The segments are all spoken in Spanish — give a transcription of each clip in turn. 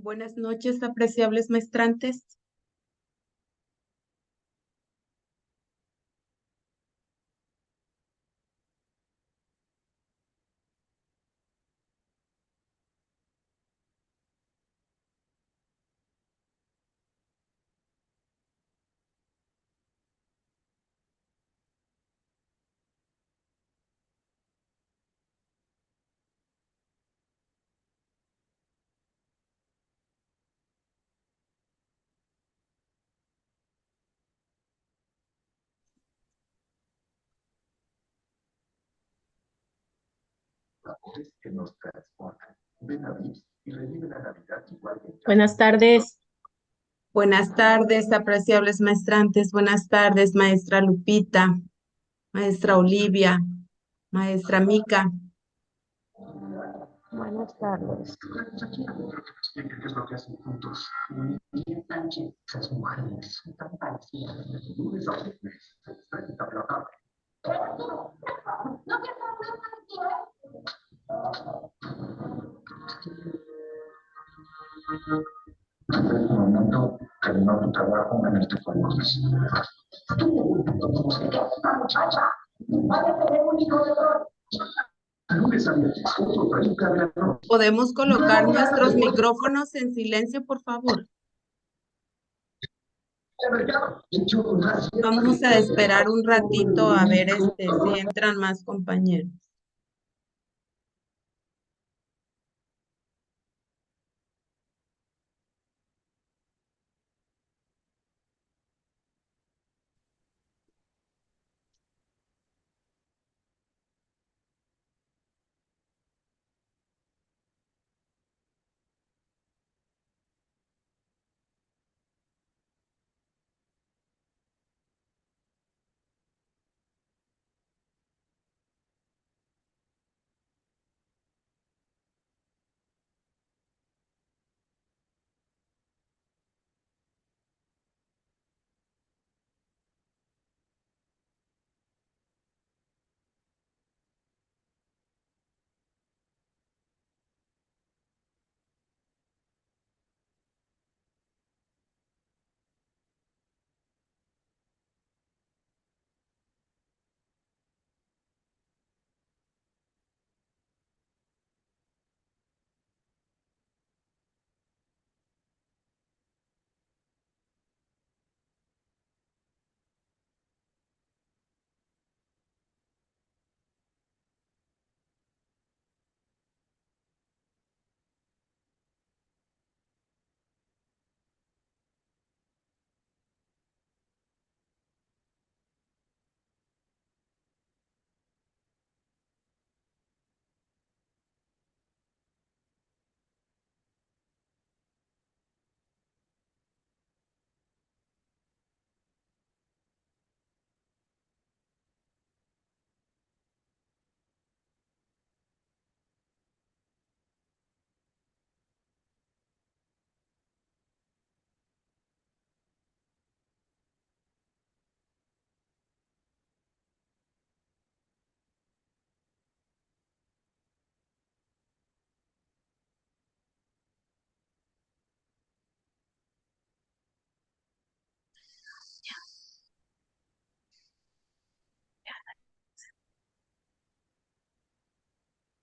Buenas noches, apreciables maestrantes. Que nos transportan. Ven a Vips y revive la Navidad igual que en casa. Buenas tardes. Buenas tardes, apreciables maestrantes. Buenas tardes, maestra Lupita, maestra Olivia, maestra Mica. Buenas tardes. Aquí ¿qué es lo que hacen juntos? Miguel Sánchez, esas mujeres son tan parecidas. Lunes a viernes, 6:30 de la tarde. En este momento terminó tu trabajo en este podcast. Esta muchacha va a tener un hijo de oro. Lunes a viernes, juntos, 30 de la noche. ¿Podemos colocar nuestros micrófonos en silencio, por favor? Vamos a esperar un ratito a ver si entran más compañeros.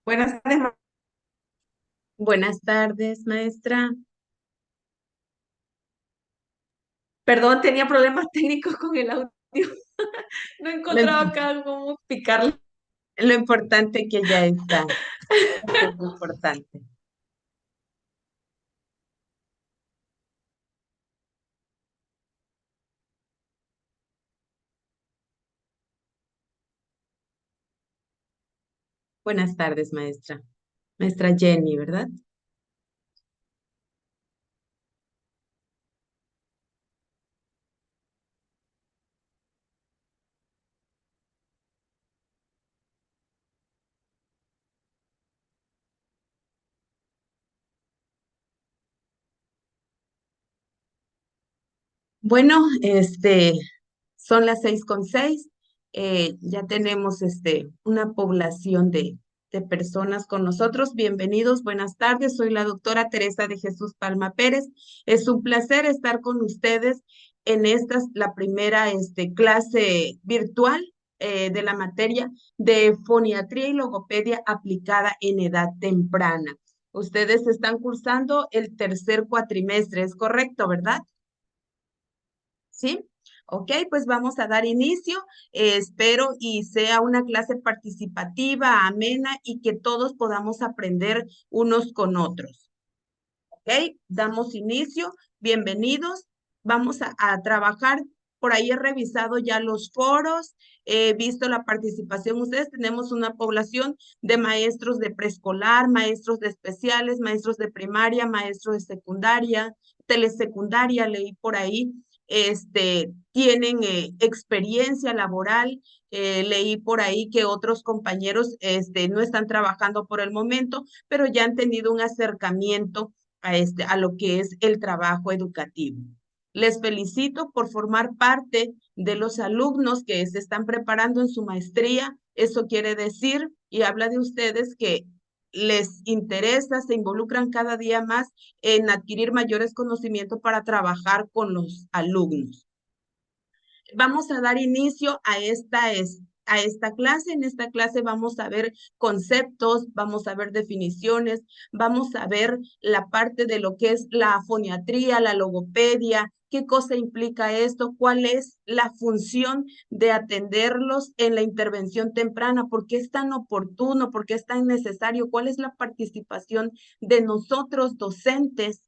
Buenas tardes. Buenas tardes, maestra. Perdón, tenía problemas técnicos con el audio. No Lo, encontraba acá cómo picarle. lo importante que ya está. Eso es lo importante. Buenas tardes, maestra. Maestra Jenny, ¿verdad? Bueno, son las 6:06. Ya tenemos una población de de personas con nosotros. Bienvenidos, buenas tardes. Soy la doctora Teresa de Jesús Palma Pérez. Es un placer estar con ustedes en la primera clase virtual de la materia de foniatría y logopedia aplicada en edad temprana. Ustedes están cursando el tercer cuatrimestre, ¿es correcto, verdad? ¿Sí? Ok, pues vamos a dar inicio. Espero y sea una clase participativa, amena y que todos podamos aprender unos con otros. Ok, damos inicio. Bienvenidos. Vamos a trabajar. Por ahí he revisado ya los foros, he visto la participación. Ustedes tenemos una población de maestros de preescolar, maestros de especiales, maestros de primaria, maestros de secundaria, telesecundaria, leí por ahí. Tienen experiencia laboral. Leí por ahí que otros compañeros no están trabajando por el momento, pero ya han tenido un acercamiento a lo que es el trabajo educativo. Les felicito por formar parte de los alumnos que se están preparando en su maestría. Eso quiere decir y habla de ustedes que les interesa, se involucran cada día más en adquirir mayores conocimientos para trabajar con los alumnos. Vamos a dar inicio a esta clase. En esta clase vamos a ver conceptos, vamos a ver definiciones, vamos a ver la parte de lo que es la foniatría, la logopedia, qué cosa implica esto, cuál es la función de atenderlos en la intervención temprana, por qué es tan oportuno, por qué es tan necesario, cuál es la participación de nosotros docentes,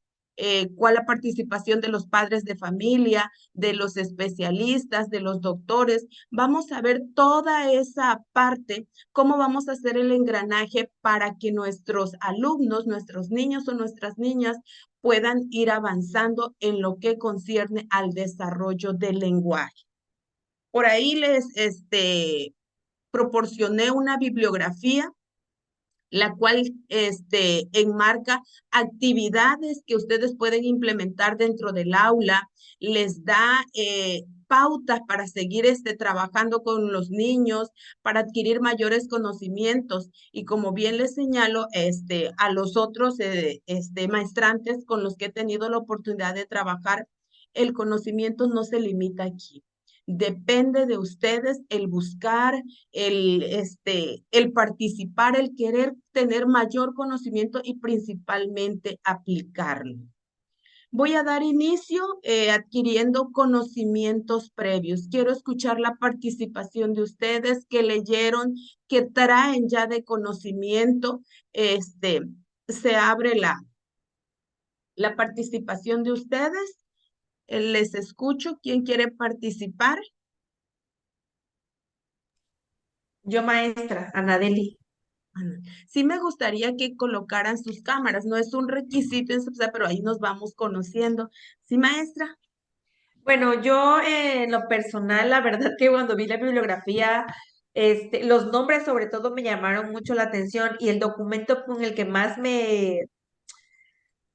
cuál la participación de los padres de familia, de los especialistas, de los doctores. Vamos a ver toda esa parte, cómo vamos a hacer el engranaje para que nuestros alumnos, nuestros niños o nuestras niñas puedan ir avanzando en lo que concierne al desarrollo del lenguaje. Por ahí les proporcioné una bibliografía la cual enmarca actividades que ustedes pueden implementar dentro del aula, les da pautas para seguir trabajando con los niños, para adquirir mayores conocimientos. Y como bien les señalo, a los otros maestrantes con los que he tenido la oportunidad de trabajar, el conocimiento no se limita aquí. Depende de ustedes el buscar, el participar, el querer tener mayor conocimiento y principalmente aplicarlo. Voy a dar inicio adquiriendo conocimientos previos. Quiero escuchar la participación de ustedes que leyeron, que traen ya de conocimiento. Se abre la participación de ustedes. Les escucho. ¿Quién quiere participar? Yo, maestra, Anadeli. Sí me gustaría que colocaran sus cámaras, no es un requisito, pero ahí nos vamos conociendo. Sí, maestra. Bueno, yo en lo personal, la verdad que cuando vi la bibliografía, los nombres sobre todo me llamaron mucho la atención y el documento con el que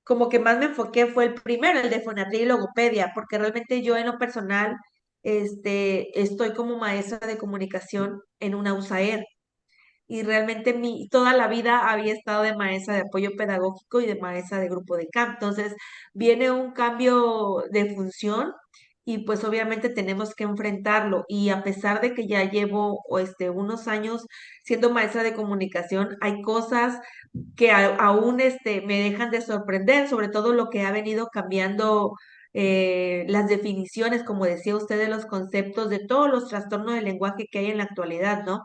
como que más me enfoqué fue el primero, el de fonatría y logopedia, porque realmente yo en lo personal, estoy como maestra de comunicación en una USAER y realmente toda la vida había estado de maestra de apoyo pedagógico y de maestra de grupo de camp. Entonces, viene un cambio de función y pues obviamente tenemos que enfrentarlo. Y a pesar de que ya llevo unos años siendo maestra de comunicación, hay cosas que aún me dejan de sorprender, sobre todo lo que ha venido cambiando las definiciones, como decía usted, de los conceptos, de todos los trastornos del lenguaje que hay en la actualidad, ¿no?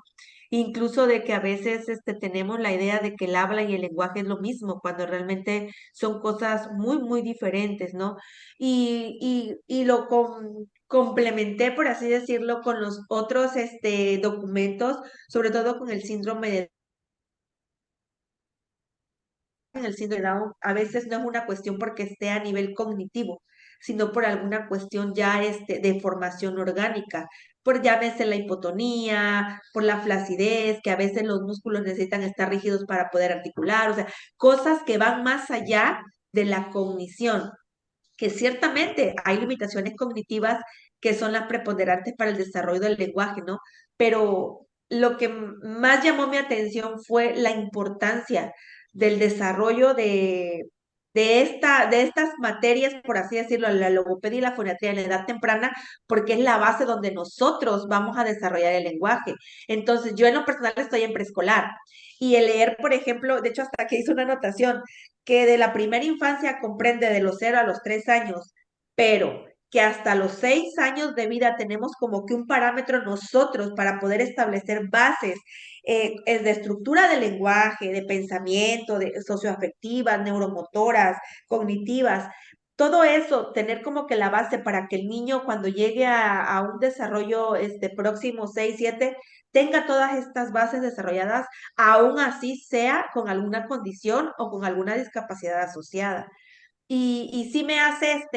Incluso de que a veces tenemos la idea de que el habla y el lenguaje es lo mismo, cuando realmente son cosas muy, muy diferentes, ¿no? Y lo complementé, por así decirlo, con los otros documentos, sobre todo con el síndrome de el síndrome de Down. A veces no es una cuestión porque esté a nivel cognitivo, sino por alguna cuestión ya de formación orgánica, por llámese la hipotonía, por la flacidez, que a veces los músculos necesitan estar rígidos para poder articular, o sea, cosas que van más allá de la cognición, que ciertamente hay limitaciones cognitivas que son las preponderantes para el desarrollo del lenguaje, ¿no? Pero lo que más llamó mi atención fue la importancia del desarrollo de estas materias, por así decirlo, la logopedia y la foniatría en la edad temprana, porque es la base donde nosotros vamos a desarrollar el lenguaje. Entonces, yo en lo personal estoy en preescolar y el leer, por ejemplo, de hecho hasta que hice una anotación, que de la primera infancia comprende de los 0 a los 3 años, pero que hasta los 6 años de vida tenemos como que un parámetro nosotros para poder establecer bases de estructura del lenguaje, de pensamiento, de socioafectivas, neuromotoras, cognitivas. Todo eso, tener como que la base para que el niño cuando llegue a un desarrollo próximo 6 7 tenga todas estas bases desarrolladas, aún así sea con alguna condición o con alguna discapacidad asociada. Y sí me hace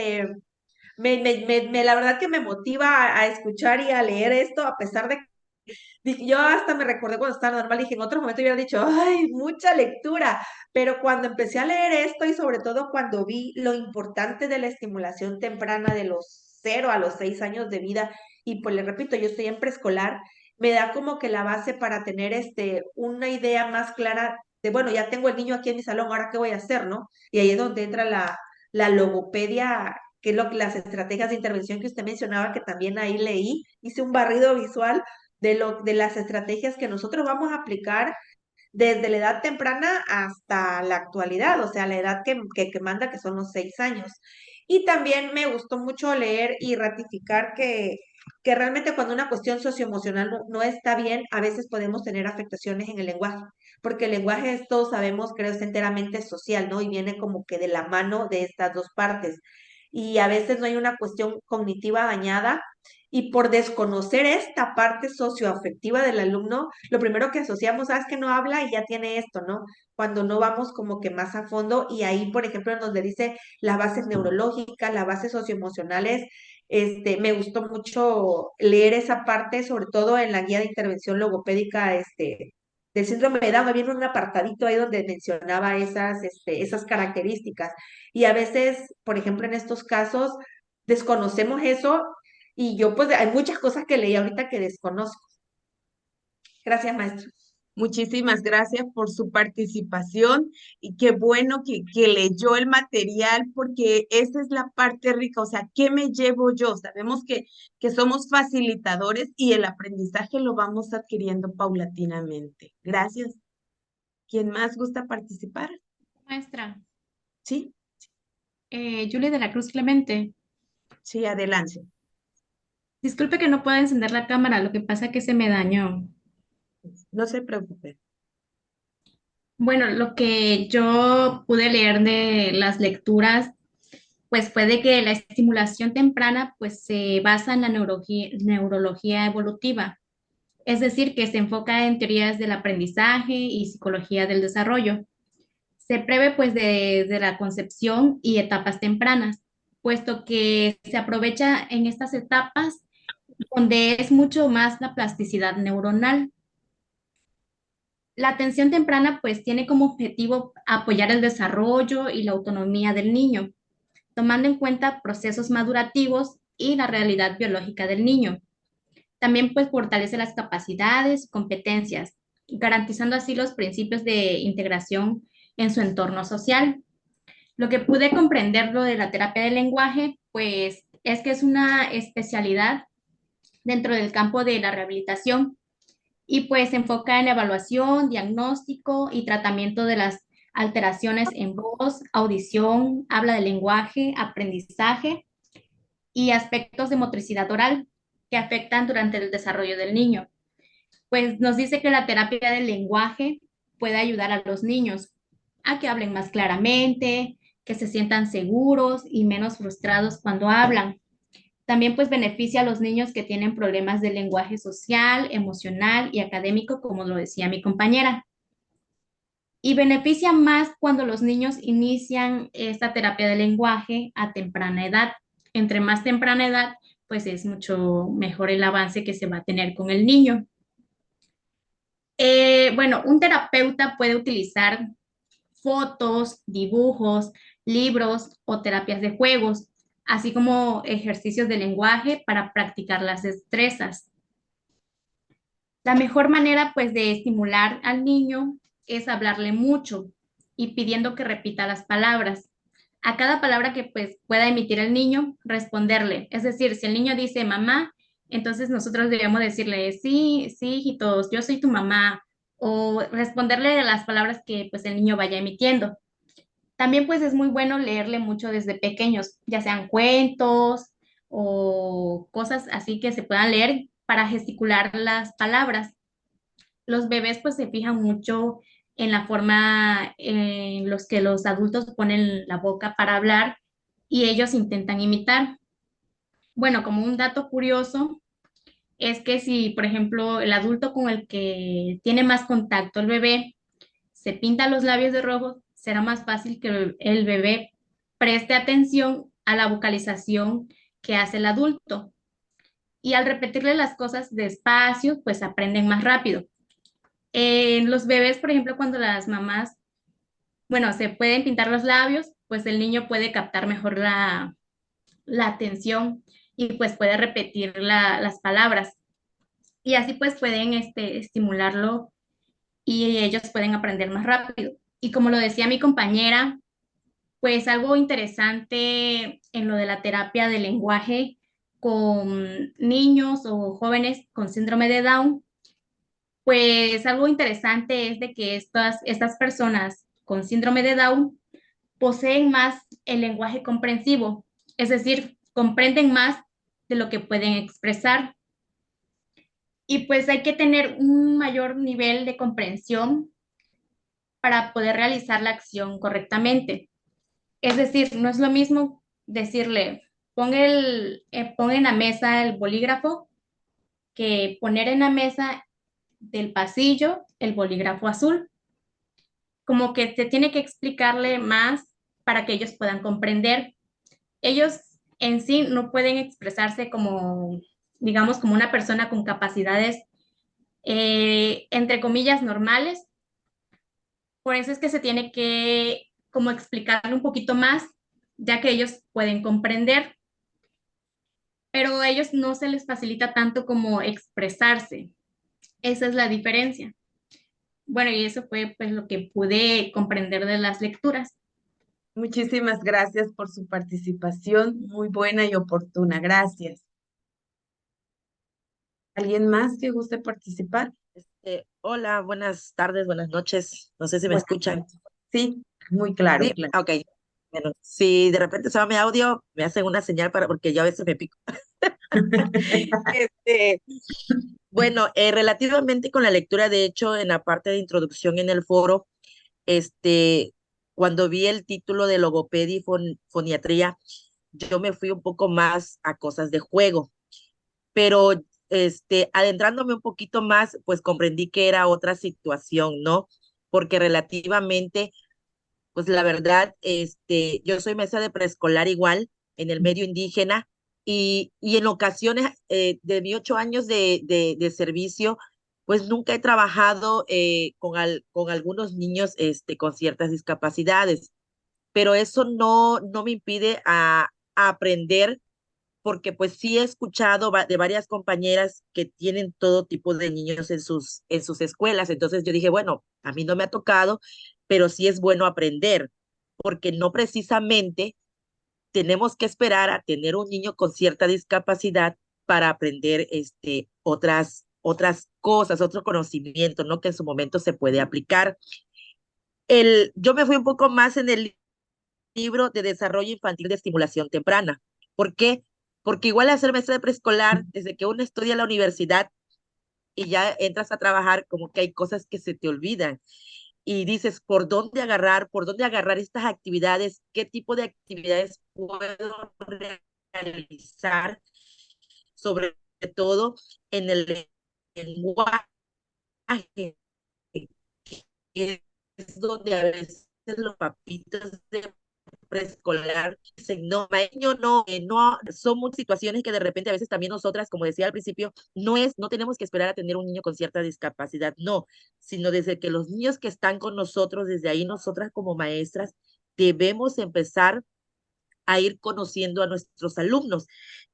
la verdad que me motiva a escuchar y a leer esto, a pesar de que yo hasta me recordé cuando estaba normal, dije, en otro momento hubiera dicho, ay, mucha lectura, pero cuando empecé a leer esto y sobre todo cuando vi lo importante de la estimulación temprana de los 0 a los 6 años de vida, y pues le repito, yo estoy en preescolar, me da como que la base para tener una idea más clara de, bueno, ya tengo el niño aquí en mi salón, ahora qué voy a hacer, ¿no? Y ahí es donde entra la logopedia, que es las estrategias de intervención que usted mencionaba, que también ahí leí, hice un barrido visual de las estrategias que nosotros vamos a aplicar desde la edad temprana hasta la actualidad, o sea, la edad que manda, que son los 6 años. Y también me gustó mucho leer y ratificar que realmente cuando una cuestión socioemocional no está bien, a veces podemos tener afectaciones en el lenguaje, porque el lenguaje es, todos sabemos, creo, es enteramente social, ¿no? Y viene como que de la mano de estas dos partes. Y a veces no hay una cuestión cognitiva dañada, y por desconocer esta parte socioafectiva del alumno, lo primero que asociamos es que no habla y ya tiene esto, ¿no? Cuando no vamos como que más a fondo, y ahí, por ejemplo, nos le dice las bases neurológicas, las bases socioemocionales. Me gustó mucho leer esa parte, sobre todo en la guía de intervención logopédica, del síndrome de Down. Me viene un apartadito ahí donde mencionaba esas características. Y a veces, por ejemplo, en estos casos, desconocemos eso, y yo pues hay muchas cosas que leí ahorita que desconozco. Gracias, maestro. Muchísimas gracias por su participación y qué bueno que leyó el material porque esa es la parte rica, o sea, ¿qué me llevo yo? Sabemos que somos facilitadores y el aprendizaje lo vamos adquiriendo paulatinamente. Gracias. ¿Quién más gusta participar? Maestra, Sí, Julie de la Cruz Clemente. sí, adelante. Disculpe que no pueda encender la cámara, lo que pasa es que se me dañó. No se preocupe. Bueno, lo que yo pude leer de las lecturas, pues fue de que la estimulación temprana pues se basa en la neurología evolutiva, es decir, que se enfoca en teorías del aprendizaje y psicología del desarrollo. Se prevé pues desde la concepción y etapas tempranas, puesto que se aprovecha en estas etapas donde es mucho más la plasticidad neuronal. La atención temprana pues tiene como objetivo apoyar el desarrollo y la autonomía del niño, tomando en cuenta procesos madurativos y la realidad biológica del niño. También pues fortalece las capacidades, competencias, garantizando así los principios de integración en su entorno social. Lo que pude comprender lo de la terapia del lenguaje, pues es que es una especialidad dentro del campo de la rehabilitación y pues se enfoca en evaluación, diagnóstico y tratamiento de las alteraciones en voz, audición, habla del lenguaje, aprendizaje y aspectos de motricidad oral que afectan durante el desarrollo del niño. Pues nos dice que la terapia del lenguaje puede ayudar a los niños a que hablen más claramente, que se sientan seguros y menos frustrados cuando hablan. También pues beneficia a los niños que tienen problemas de lenguaje social, emocional y académico, como lo decía mi compañera. Y beneficia más cuando los niños inician esta terapia de lenguaje a temprana edad. Entre más temprana edad, pues es mucho mejor el avance que se va a tener con el niño. Bueno, un terapeuta puede utilizar fotos, dibujos, libros o terapias de juegos, así como ejercicios de lenguaje para practicar las destrezas. La mejor manera, pues, de estimular al niño es hablarle mucho y pidiendo que repita las palabras. A cada palabra que, pues, pueda emitir el niño, responderle. Es decir, si el niño dice mamá, entonces nosotros debemos decirle, sí, sí, hijitos, yo soy tu mamá, o responderle de las palabras que, pues, el niño vaya emitiendo. También, pues, es muy bueno leerle mucho desde pequeños, ya sean cuentos o cosas así que se puedan leer para gesticular las palabras. Los bebés, pues, se fijan mucho en la forma en los que los adultos ponen la boca para hablar y ellos intentan imitar. Bueno, como un dato curioso, es que si, por ejemplo, el adulto con el que tiene más contacto el bebé se pinta los labios de rojo, será más fácil que el bebé preste atención a la vocalización que hace el adulto. Y al repetirle las cosas despacio, pues aprenden más rápido. En los bebés, por ejemplo, cuando las mamás, bueno, se pueden pintar los labios, pues el niño puede captar mejor la atención y pues puede repetir las palabras. Y así pues pueden estimularlo y ellos pueden aprender más rápido. Y como lo decía mi compañera, pues algo interesante en lo de la terapia del lenguaje con niños o jóvenes con síndrome de Down, pues algo interesante es de que estas personas con síndrome de Down poseen más el lenguaje comprensivo, es decir, comprenden más de lo que pueden expresar. Y pues hay que tener un mayor nivel de comprensión para poder realizar la acción correctamente. Es decir, no es lo mismo decirle, pon en la mesa el bolígrafo, que poner en la mesa del pasillo el bolígrafo azul. Como que te tiene que explicarle más para que ellos puedan comprender. Ellos en sí no pueden expresarse como, digamos, como una persona con capacidades, entre comillas, normales. Por eso es que se tiene que como explicarle un poquito más, ya que ellos pueden comprender, pero a ellos no se les facilita tanto como expresarse. Esa es la diferencia. Bueno, y eso fue pues lo que pude comprender de las lecturas. Muchísimas gracias por su participación, muy buena y oportuna. Gracias. ¿Alguien más que guste participar? Hola, buenas tardes, buenas noches. No sé si me Buenas escuchan. noches. Sí, muy claro, Sí, claro. ok. Bueno, si de repente se va mi audio, me hacen una señal para, porque yo a veces me pico. Este, bueno, relativamente con la lectura, de hecho, en la parte de introducción en el foro, este, cuando vi el título de logopedia y foniatría, yo me fui un poco más a cosas de juego, pero adentrándome un poquito más, pues comprendí que era otra situación, ¿no? Porque relativamente, pues la verdad, yo soy maestra de preescolar igual en el medio indígena y en ocasiones de mis 8 años de servicio, pues nunca he trabajado con algunos niños con ciertas discapacidades, pero eso no me impide a aprender porque pues sí he escuchado de varias compañeras que tienen todo tipo de niños en sus escuelas. Entonces yo dije, bueno, a mí no me ha tocado, pero sí es bueno aprender, porque no precisamente tenemos que esperar a tener un niño con cierta discapacidad para aprender otras cosas, otro conocimiento, ¿no? Que en su momento se puede aplicar. Yo me fui un poco más en el libro de desarrollo infantil de estimulación temprana. ¿Por qué? Porque igual al ser maestra de preescolar, desde que uno estudia en la universidad y ya entras a trabajar, como que hay cosas que se te olvidan y dices, por dónde agarrar estas actividades? ¿Qué tipo de actividades puedo realizar? Sobre todo en el lenguaje, que es donde a veces los papitos de preescolar dicen, no, maño, no, no, son muchas situaciones que de repente a veces también nosotras, como decía al principio, no tenemos que esperar a tener un niño con cierta discapacidad, no, sino desde que los niños que están con nosotros, desde ahí nosotras como maestras, debemos empezar a ir conociendo a nuestros alumnos.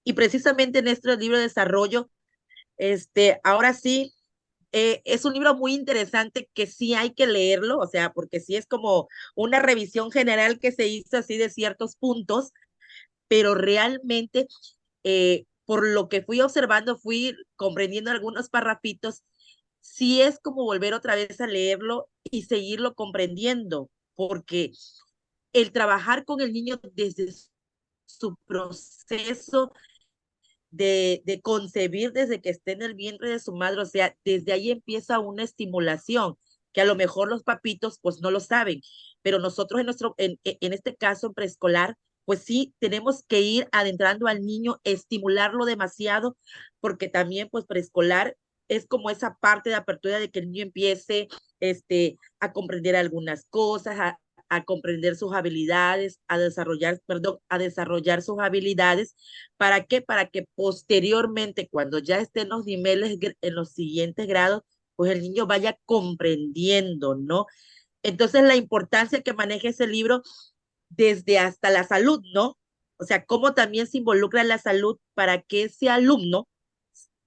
Y precisamente en este libro de desarrollo, ahora sí, es un libro muy interesante que sí hay que leerlo, o sea, porque sí es como una revisión general que se hizo así de ciertos puntos, pero realmente por lo que fui observando, fui comprendiendo algunos parrafitos, sí es como volver otra vez a leerlo y seguirlo comprendiendo, porque el trabajar con el niño desde su proceso de concebir desde que esté en el vientre de su madre, o sea, desde ahí empieza una estimulación, que a lo mejor los papitos pues no lo saben, pero nosotros en este caso en preescolar, pues sí, tenemos que ir adentrando al niño, estimularlo demasiado, porque también pues preescolar es como esa parte de apertura de que el niño empiece a comprender algunas cosas, a comprender sus habilidades, a desarrollar sus habilidades. ¿Para qué? Para que posteriormente, cuando ya esté en los niveles, en los siguientes grados, pues el niño vaya comprendiendo, ¿no? Entonces, la importancia que maneja ese libro desde hasta la salud, ¿no? O sea, cómo también se involucra la salud para que ese alumno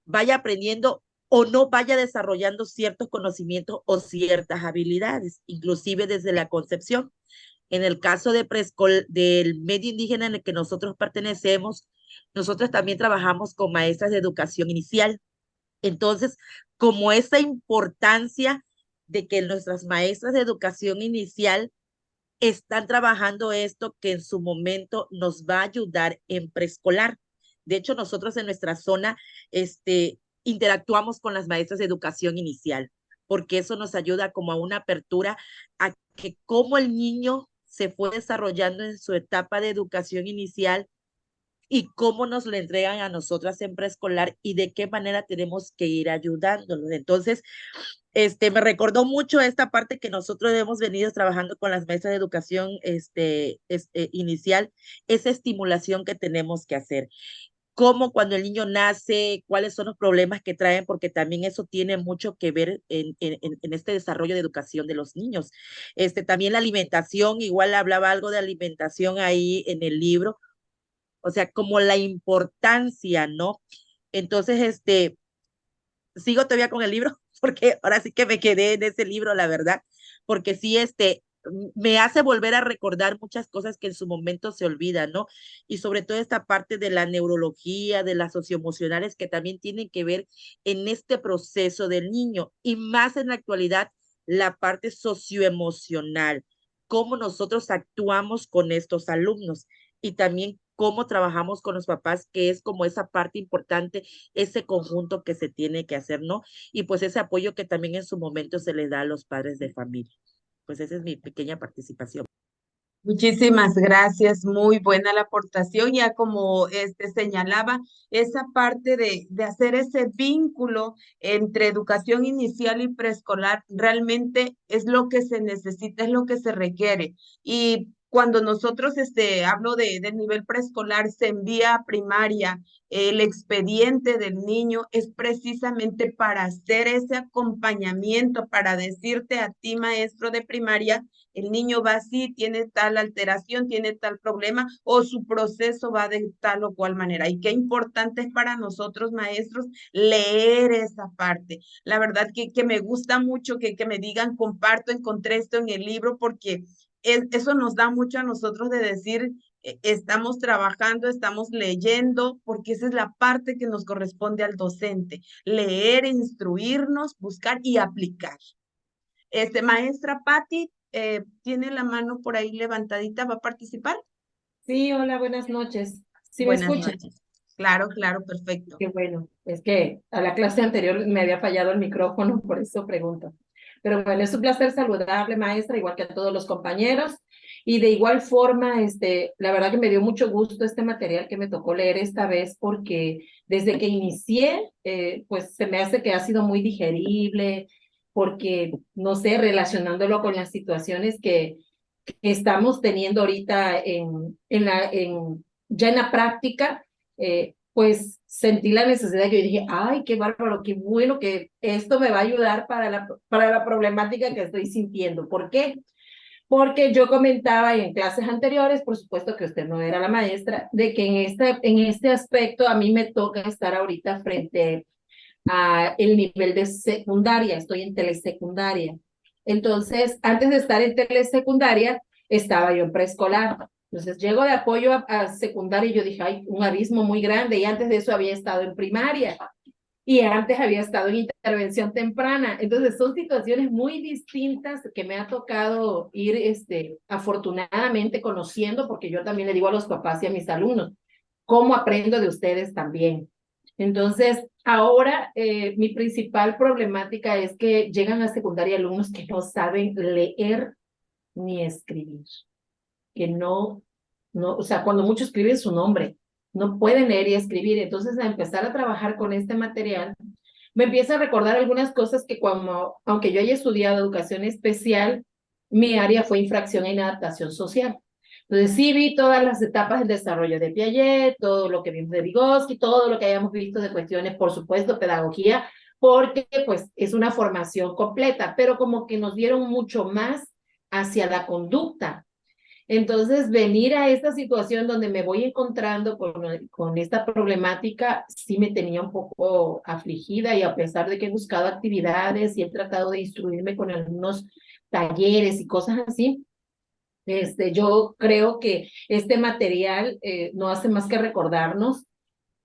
vaya aprendiendo o no vaya desarrollando ciertos conocimientos o ciertas habilidades, inclusive desde la concepción. En el caso de del medio indígena en el que nosotros pertenecemos, nosotros también trabajamos con maestras de educación inicial. Entonces, como esa importancia de que nuestras maestras de educación inicial están trabajando esto que en su momento nos va a ayudar en preescolar. De hecho, nosotros en nuestra zona interactuamos con las maestras de educación inicial, porque eso nos ayuda como a una apertura a que cómo el niño se fue desarrollando en su etapa de educación inicial y cómo nos lo entregan a nosotras en preescolar y de qué manera tenemos que ir ayudándolos. Entonces, me recordó mucho esta parte que nosotros hemos venido trabajando con las maestras de educación inicial, esa estimulación que tenemos que hacer. Cómo cuando el niño nace, cuáles son los problemas que traen, porque también eso tiene mucho que ver en este desarrollo de educación de los niños. También la alimentación, igual hablaba algo de alimentación ahí en el libro, o sea, como la importancia, ¿no? Entonces, sigo todavía con el libro, porque ahora sí que me quedé en ese libro, la verdad, porque sí, me hace volver a recordar muchas cosas que en su momento se olvidan, ¿no? Y sobre todo esta parte de la neurología, de las socioemocionales, que también tienen que ver en este proceso del niño, y más en la actualidad, la parte socioemocional, cómo nosotros actuamos con estos alumnos y también cómo trabajamos con los papás, que es como esa parte importante, ese conjunto que se tiene que hacer, ¿no? Y pues ese apoyo que también en su momento se le da a los padres de familia. Pues esa es mi pequeña participación. Muchísimas gracias, muy buena la aportación. Ya como señalaba, esa parte de hacer ese vínculo entre educación inicial y preescolar realmente es lo que se necesita, es lo que se requiere. Y cuando nosotros hablo del nivel preescolar, se envía a primaria, el expediente del niño es precisamente para hacer ese acompañamiento, para decirte a ti, maestro de primaria, el niño va así, tiene tal alteración, tiene tal problema, o su proceso va de tal o cual manera. Y qué importante es para nosotros, maestros, leer esa parte. La verdad que me gusta mucho que me digan, comparto, encontré esto en el libro, porque eso nos da mucho a nosotros de decir, estamos trabajando, estamos leyendo, porque esa es la parte que nos corresponde al docente, leer, instruirnos, buscar y aplicar. Maestra Patti, tiene la mano por ahí levantadita, ¿va a participar? Sí, hola, buenas noches. ¿Sí me Buenas escuchan? noches. Claro, claro, perfecto. Qué bueno, es que a la clase anterior me había fallado el micrófono, por eso pregunto. Pero bueno, es un placer saludable, maestra, igual que a todos los compañeros. Y de igual forma, la verdad que me dio mucho gusto este material que me tocó leer esta vez, porque desde que inicié, pues se me hace que ha sido muy digerible, porque, no sé, relacionándolo con las situaciones que estamos teniendo ahorita ya en la práctica, pues sentí la necesidad que yo dije, ay, qué bárbaro, qué bueno que esto me va a ayudar para la problemática que estoy sintiendo. ¿Por qué? Porque yo comentaba en clases anteriores, por supuesto que usted no era la maestra, de que en este aspecto a mí me toca estar ahorita frente a el nivel de secundaria, estoy en telesecundaria. Entonces, antes de estar en telesecundaria, estaba yo en preescolar. Entonces, llego de apoyo a secundaria y yo dije, hay un abismo muy grande, y antes de eso había estado en primaria. Y antes había estado en intervención temprana. Entonces, son situaciones muy distintas que me ha tocado ir, afortunadamente conociendo, porque yo también le digo a los papás y a mis alumnos, cómo aprendo de ustedes también. Entonces, ahora mi principal problemática es que llegan a secundaria alumnos que no saben leer ni escribir, que o sea, cuando muchos escriben su nombre, no pueden leer y escribir. Entonces, a empezar a trabajar con este material, me empieza a recordar algunas cosas que aunque yo haya estudiado educación especial, mi área fue infracción e inadaptación social. Entonces sí vi todas las etapas del desarrollo de Piaget, todo lo que vimos de Vygotsky, todo lo que hayamos visto de cuestiones, por supuesto, pedagogía, porque pues es una formación completa, pero como que nos dieron mucho más hacia la conducta. Entonces, venir a esta situación donde me voy encontrando con esta problemática, sí me tenía un poco afligida, y a pesar de que he buscado actividades y he tratado de instruirme con algunos talleres y cosas así, yo creo que este material no hace más que recordarnos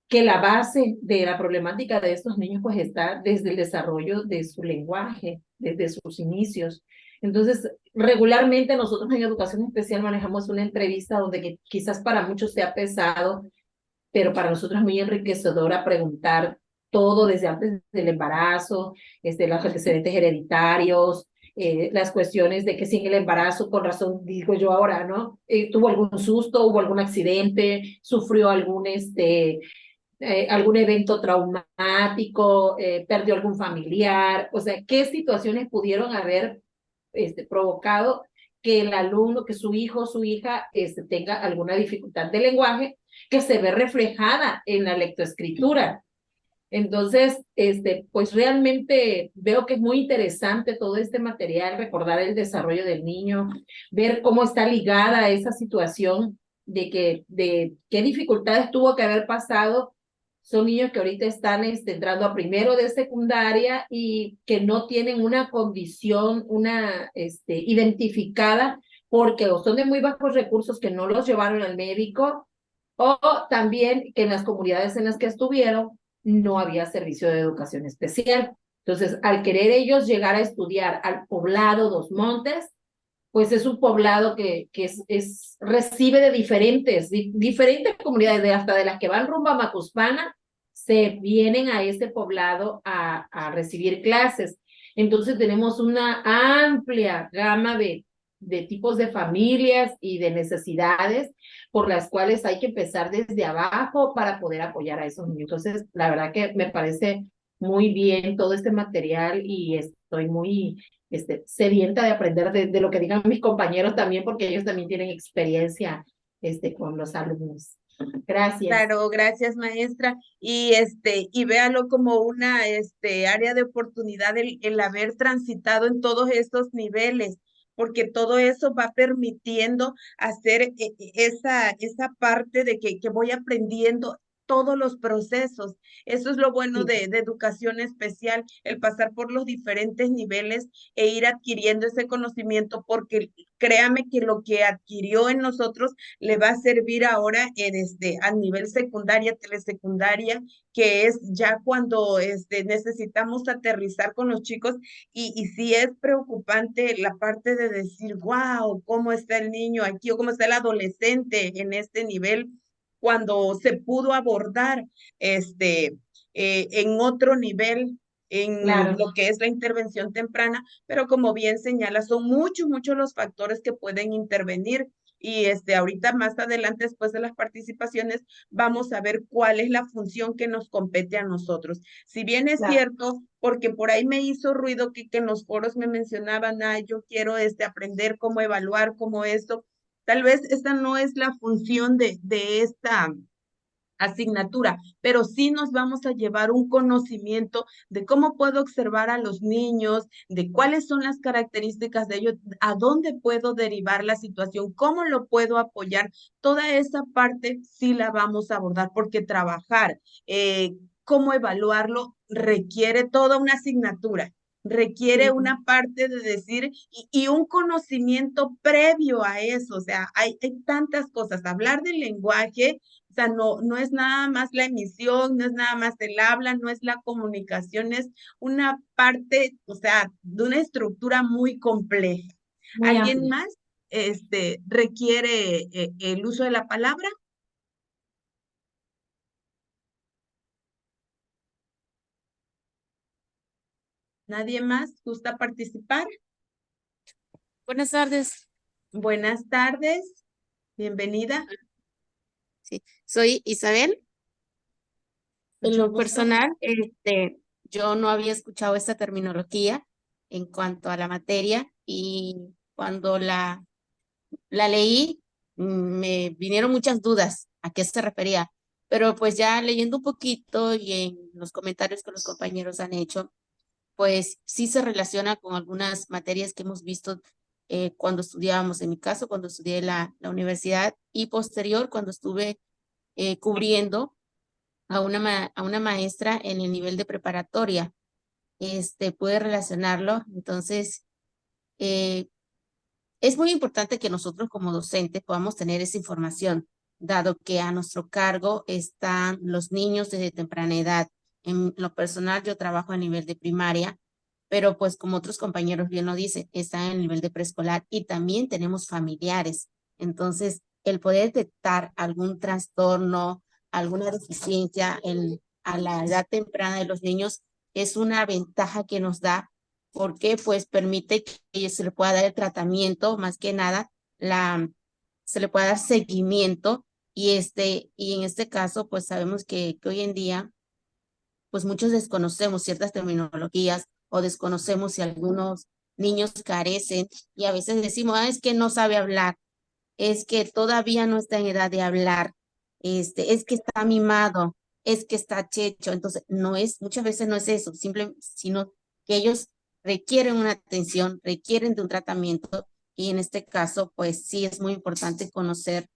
que la base de la problemática de estos niños pues está desde el desarrollo de su lenguaje, desde sus inicios. Entonces, regularmente nosotros en educación especial manejamos una entrevista donde quizás para muchos sea pesado, pero para nosotros es muy enriquecedora preguntar todo desde antes del embarazo, los antecedentes hereditarios, las cuestiones de que sin el embarazo, con razón digo yo ahora, ¿no? Tuvo algún susto, hubo algún accidente, sufrió algún evento traumático, perdió algún familiar, o sea, qué situaciones pudieron haber provocado que el alumno, que su hijo o su hija tenga alguna dificultad de lenguaje que se ve reflejada en la lectoescritura. Entonces, pues realmente veo que es muy interesante todo este material, recordar el desarrollo del niño, ver cómo está ligada a esa situación de qué dificultades tuvo que haber pasado. Son niños que ahorita están entrando a primero de secundaria y que no tienen una condición, identificada, porque o son de muy bajos recursos que no los llevaron al médico, o también que en las comunidades en las que estuvieron no había servicio de educación especial. Entonces, al querer ellos llegar a estudiar al poblado Dos Montes, pues es un poblado que recibe de diferentes comunidades, hasta de las que van rumbo a Macuspana, se vienen a este poblado a recibir clases. Entonces tenemos una amplia gama de tipos de familias y de necesidades por las cuales hay que empezar desde abajo para poder apoyar a esos niños. Entonces, la verdad que me parece muy bien todo este material, y estoy muy sedienta de aprender de lo que digan mis compañeros también, porque ellos también tienen experiencia con los alumnos. Gracias. Claro, gracias maestra. Y véalo como una área de oportunidad el haber transitado en todos estos niveles, porque todo eso va permitiendo hacer esa parte de que voy aprendiendo todos los procesos. Eso es lo bueno Sí. de educación especial, el pasar por los diferentes niveles e ir adquiriendo ese conocimiento, porque créame que lo que adquirió en nosotros le va a servir ahora a nivel secundaria, telesecundaria, que es ya cuando necesitamos aterrizar con los chicos, y sí es preocupante la parte de decir, wow, cómo está el niño aquí o cómo está el adolescente en este nivel, cuando se pudo abordar en otro nivel, en Claro. lo que es la intervención temprana, pero como bien señala, son muchos, muchos los factores que pueden intervenir. Y ahorita más adelante, después de las participaciones, vamos a ver cuál es la función que nos compete a nosotros. Si bien es Claro. cierto, porque por ahí me hizo ruido que en los foros me mencionaban, yo quiero aprender cómo evaluar, cómo esto. Tal vez esta no es la función de esta asignatura, pero sí nos vamos a llevar un conocimiento de cómo puedo observar a los niños, de cuáles son las características de ellos, a dónde puedo derivar la situación, cómo lo puedo apoyar. Toda esa parte sí la vamos a abordar, porque trabajar cómo evaluarlo requiere toda una asignatura, requiere Sí. una parte de decir y un conocimiento previo a eso. O sea, hay tantas cosas. Hablar del lenguaje, o sea, no es nada más la emisión, no es nada más el habla, no es la comunicación, es una parte, o sea, de una estructura muy compleja. Muy ¿Alguien amplio. más requiere el uso de la palabra? ¿Nadie más gusta participar? Buenas tardes. Buenas tardes, bienvenida. Sí, soy Isabel. En Mucho lo gusto. personal, yo no había escuchado esta terminología en cuanto a la materia y cuando la leí, me vinieron muchas dudas a qué se refería, pero pues ya leyendo un poquito y en los comentarios que los compañeros han hecho, pues sí se relaciona con algunas materias que hemos visto cuando estudiábamos, en mi caso, cuando estudié la universidad y posterior cuando estuve cubriendo a una maestra en el nivel de preparatoria. Puede relacionarlo. Entonces, eh, es muy importante que nosotros como docentes podamos tener esa información, dado que a nuestro cargo están los niños desde temprana edad. En lo personal, yo trabajo a nivel de primaria, pero pues como otros compañeros bien lo dicen, están en el nivel de preescolar y también tenemos familiares. Entonces, el poder detectar algún trastorno, alguna deficiencia a la edad temprana de los niños es una ventaja que nos da porque pues permite que se le pueda dar el tratamiento, más que nada, se le pueda dar seguimiento y en este caso pues sabemos que hoy en día pues muchos desconocemos ciertas terminologías o desconocemos si algunos niños carecen y a veces decimos, es que no sabe hablar, es que todavía no está en edad de hablar, es que está mimado, es que está checho. Entonces, muchas veces no es eso, sino que ellos requieren una atención, requieren de un tratamiento y en este caso, pues sí es muy importante conocer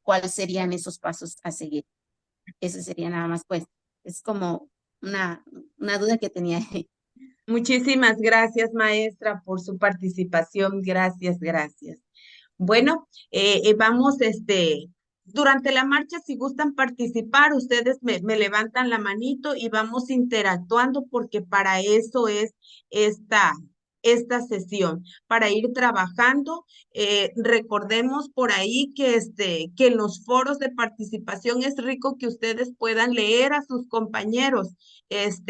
cuáles serían esos pasos a seguir. Eso sería nada más, pues, es como una, una duda que tenía. Muchísimas gracias, maestra, por su participación. Gracias, gracias. Bueno, vamos, durante la marcha, si gustan participar, ustedes me levantan la manito y vamos interactuando porque para eso es esta, esta sesión, para ir trabajando. Recordemos por ahí que en los foros de participación es rico que ustedes puedan leer a sus compañeros,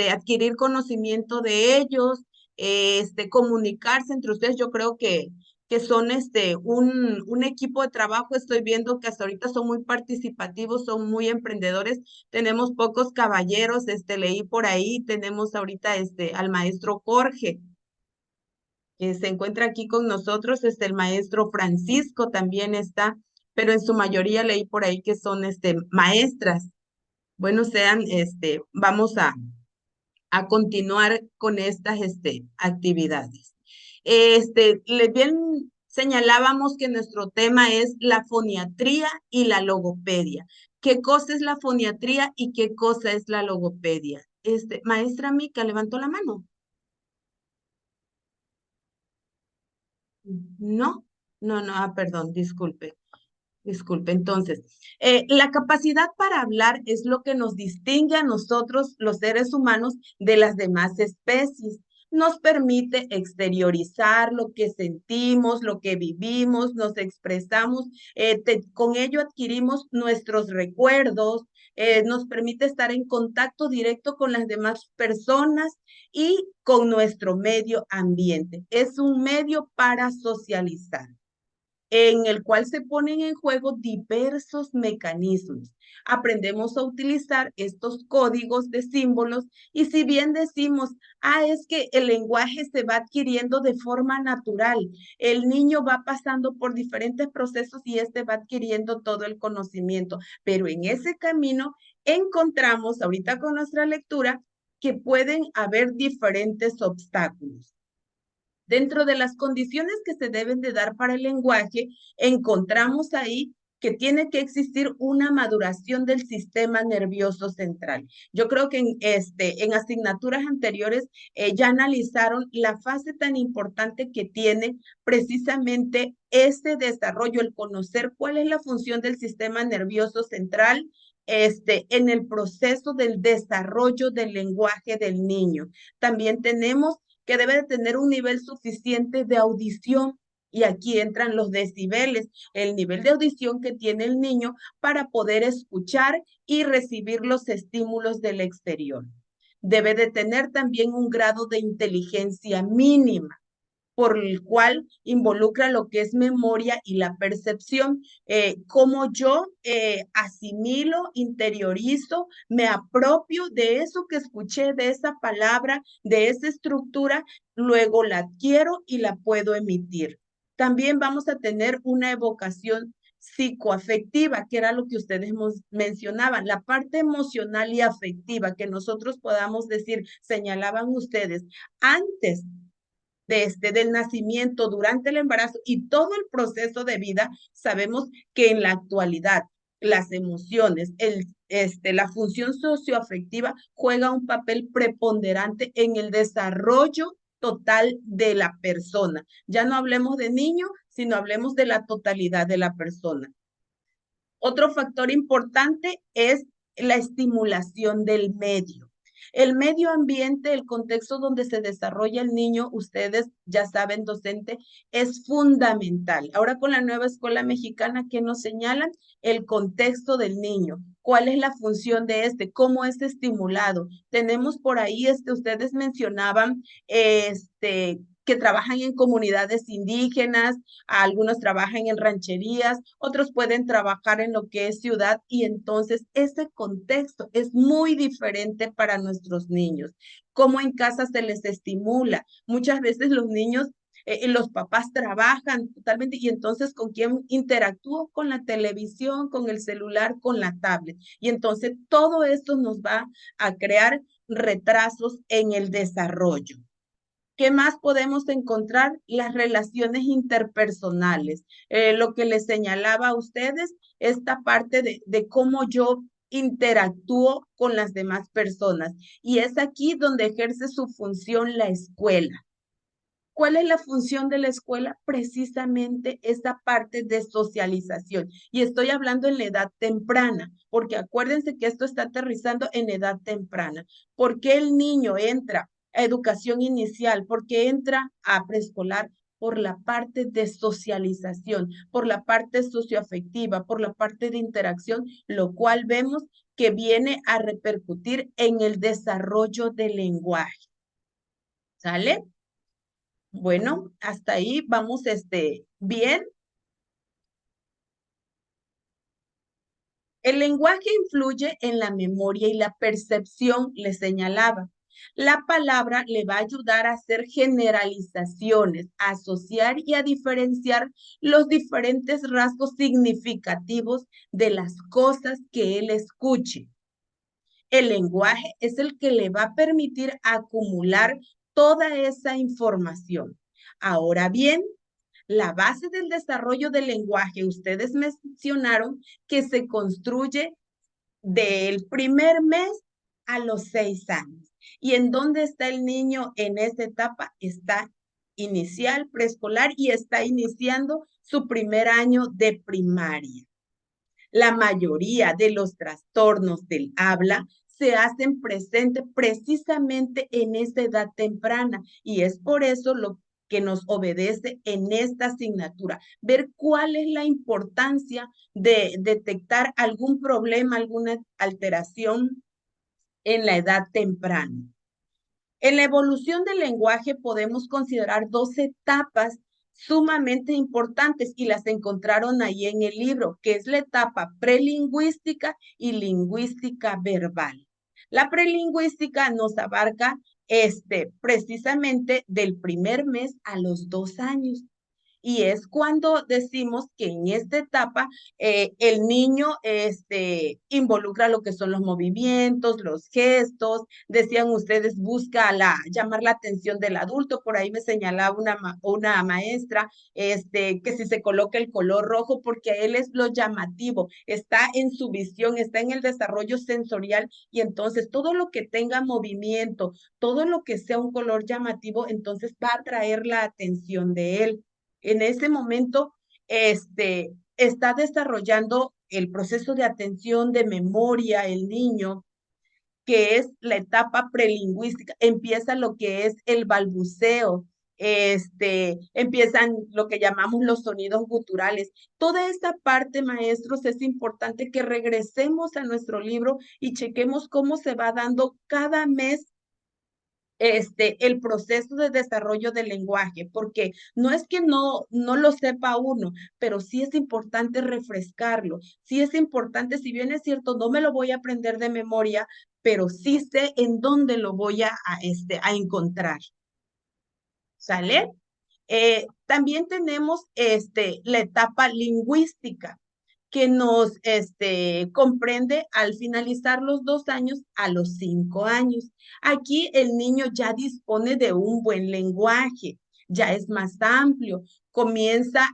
adquirir conocimiento de ellos, comunicarse entre ustedes. Yo creo que son un equipo de trabajo. Estoy viendo que hasta ahorita son muy participativos, son muy emprendedores. Tenemos pocos caballeros, leí por ahí, tenemos ahorita al maestro Jorge, que se encuentra aquí con nosotros, el maestro Francisco también está, pero en su mayoría leí por ahí que son maestras. Bueno, vamos a continuar con estas actividades. Bien señalábamos que nuestro tema es la foniatría y la logopedia. ¿Qué cosa es la foniatría y qué cosa es la logopedia? Maestra Mica, levantó la mano. No, no, perdón, disculpe. Disculpe, entonces, la capacidad para hablar es lo que nos distingue a nosotros, los seres humanos, de las demás especies. Nos permite exteriorizar lo que sentimos, lo que vivimos, nos expresamos, con ello adquirimos nuestros recuerdos, nos permite estar en contacto directo con las demás personas y con nuestro medio ambiente. Es un medio para socializar en el cual se ponen en juego diversos mecanismos. Aprendemos a utilizar estos códigos de símbolos y si bien decimos, es que el lenguaje se va adquiriendo de forma natural, el niño va pasando por diferentes procesos y va adquiriendo todo el conocimiento, pero en ese camino encontramos ahorita con nuestra lectura que pueden haber diferentes obstáculos. Dentro de las condiciones que se deben de dar para el lenguaje, encontramos ahí que tiene que existir una maduración del sistema nervioso central. Yo creo que en asignaturas anteriores ya analizaron la fase tan importante que tiene precisamente este desarrollo, el conocer cuál es la función del sistema nervioso central en el proceso del desarrollo del lenguaje del niño. También tenemos que debe de tener un nivel suficiente de audición. Y aquí entran los decibeles, el nivel de audición que tiene el niño para poder escuchar y recibir los estímulos del exterior. Debe de tener también un grado de inteligencia mínima, por el cual involucra lo que es memoria y la percepción, cómo yo asimilo, interiorizo, me apropio de eso que escuché, de esa palabra, de esa estructura, luego la adquiero y la puedo emitir. También vamos a tener una evocación psicoafectiva, que era lo que ustedes mencionaban, la parte emocional y afectiva, que nosotros podamos decir, señalaban ustedes, antes del nacimiento, durante el embarazo y todo el proceso de vida, sabemos que en la actualidad las emociones, la función socioafectiva juega un papel preponderante en el desarrollo total de la persona. Ya no hablemos de niño, sino hablemos de la totalidad de la persona. Otro factor importante es la estimulación del medio. El medio ambiente, el contexto donde se desarrolla el niño, ustedes ya saben, docente, es fundamental. Ahora con la nueva escuela mexicana, ¿qué nos señalan? El contexto del niño. ¿Cuál es la función de ¿Cómo es estimulado? Tenemos por ahí, ustedes mencionaban, que trabajan en comunidades indígenas, algunos trabajan en rancherías, otros pueden trabajar en lo que es ciudad y entonces ese contexto es muy diferente para nuestros niños. Cómo en casa se les estimula. Muchas veces los niños los papás trabajan totalmente y entonces ¿con quién interactúo? Con la televisión, con el celular, con la tablet. Y entonces todo esto nos va a crear retrasos en el desarrollo. ¿Qué más podemos encontrar? Las relaciones interpersonales. Lo que les señalaba a ustedes, esta parte de cómo yo interactúo con las demás personas. Y es aquí donde ejerce su función la escuela. ¿Cuál es la función de la escuela? Precisamente esa parte de socialización. Y estoy hablando en la edad temprana, porque acuérdense que esto está aterrizando en edad temprana. ¿Por qué el niño entra a educación inicial? ¿Por qué entra a preescolar? Por la parte de socialización, por la parte socioafectiva, por la parte de interacción, lo cual vemos que viene a repercutir en el desarrollo del lenguaje. ¿Sale? Bueno, hasta ahí vamos bien. El lenguaje influye en la memoria y la percepción, le señalaba. La palabra le va a ayudar a hacer generalizaciones, a asociar y a diferenciar los diferentes rasgos significativos de las cosas que él escuche. El lenguaje es el que le va a permitir acumular toda esa información. Ahora bien, la base del desarrollo del lenguaje, ustedes mencionaron que se construye del primer mes a los 6 años. ¿Y en dónde está el niño en esa etapa? Está inicial, preescolar y está iniciando su primer año de primaria. La mayoría de los trastornos del habla se hacen presente precisamente en esta edad temprana y es por eso lo que nos obedece en esta asignatura, ver cuál es la importancia de detectar algún problema, alguna alteración en la edad temprana. En la evolución del lenguaje podemos considerar 2 etapas sumamente importantes y las encontraron ahí en el libro, que es la etapa prelingüística y lingüística verbal. La prelingüística nos abarca precisamente del primer mes a los 2 años Y es cuando decimos que en esta etapa el niño involucra lo que son los movimientos, los gestos. Decían ustedes, busca llamar la atención del adulto. Por ahí me señalaba una maestra que si se coloca el color rojo, porque a él es lo llamativo, está en su visión, está en el desarrollo sensorial, y entonces todo lo que tenga movimiento, todo lo que sea un color llamativo, entonces va a atraer la atención de él. En ese momento, está desarrollando el proceso de atención, de memoria, el niño, que es la etapa prelingüística. Empieza lo que es el balbuceo, empiezan lo que llamamos los sonidos guturales. Toda esta parte, maestros, es importante que regresemos a nuestro libro y chequemos cómo se va dando cada mes el proceso de desarrollo del lenguaje, porque no es que no lo sepa uno, pero sí es importante refrescarlo, sí es importante, si bien es cierto, no me lo voy a aprender de memoria, pero sí sé en dónde lo voy a encontrar. ¿Sale? También tenemos la etapa lingüística, que nos comprende al finalizar los 2 años a los 5 años. Aquí el niño ya dispone de un buen lenguaje, ya es más amplio, comienza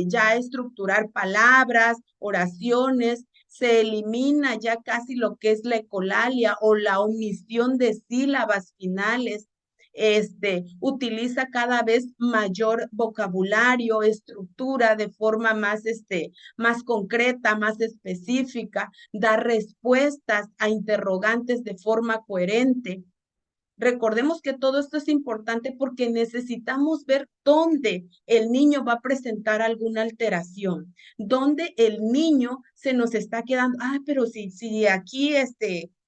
ya a estructurar palabras, oraciones, se elimina ya casi lo que es la ecolalia o la omisión de sílabas finales. Utiliza cada vez mayor vocabulario, estructura de forma más concreta, más específica, da respuestas a interrogantes de forma coherente. Recordemos que todo esto es importante porque necesitamos ver dónde el niño va a presentar alguna alteración, dónde el niño se nos está quedando, pero si aquí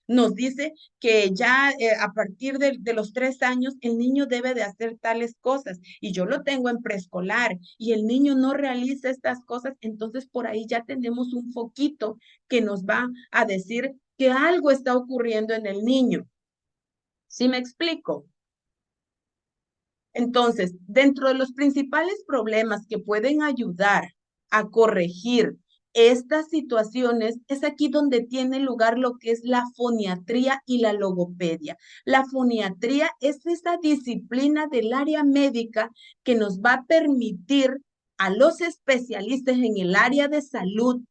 nos dice que ya a partir de los 3 años el niño debe de hacer tales cosas y yo lo tengo en preescolar y el niño no realiza estas cosas, entonces por ahí ya tenemos un foquito que nos va a decir que algo está ocurriendo en el niño. ¿Sí me explico? Entonces, dentro de los principales problemas que pueden ayudar a corregir estas situaciones, es aquí donde tiene lugar lo que es la foniatría y la logopedia. La foniatría es esa disciplina del área médica que nos va a permitir a los especialistas en el área de salud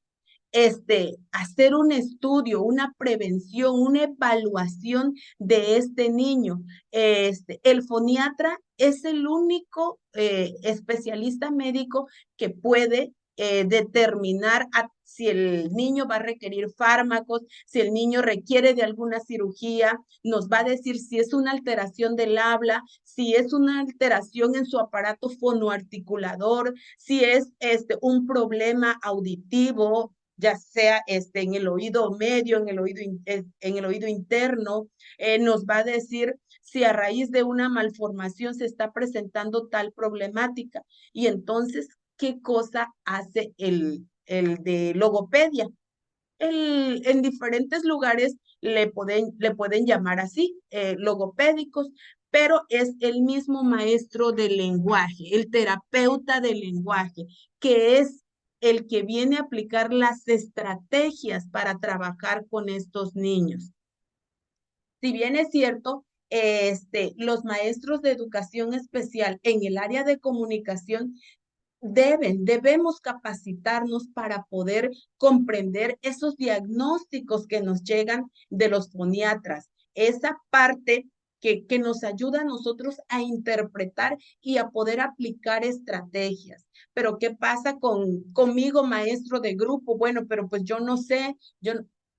hacer un estudio, una prevención, una evaluación de este niño. El foniatra es el único especialista médico que puede determinar si el niño va a requerir fármacos, si el niño requiere de alguna cirugía, nos va a decir si es una alteración del habla, si es una alteración en su aparato fonoarticulador, si es un problema auditivo, ya sea en el oído medio, en el oído interno, nos va a decir si a raíz de una malformación se está presentando tal problemática. Y entonces, ¿qué cosa hace el de logopedia? En diferentes lugares le pueden llamar así, logopédicos, pero es el mismo maestro del lenguaje, el terapeuta del lenguaje, que es el que viene a aplicar las estrategias para trabajar con estos niños. Si bien es cierto, los maestros de educación especial en el área de comunicación debemos capacitarnos para poder comprender esos diagnósticos que nos llegan de los foniatras, esa parte que nos ayuda a nosotros a interpretar y a poder aplicar estrategias. Pero ¿qué pasa conmigo, maestro de grupo? Bueno, pero pues yo no sé, yo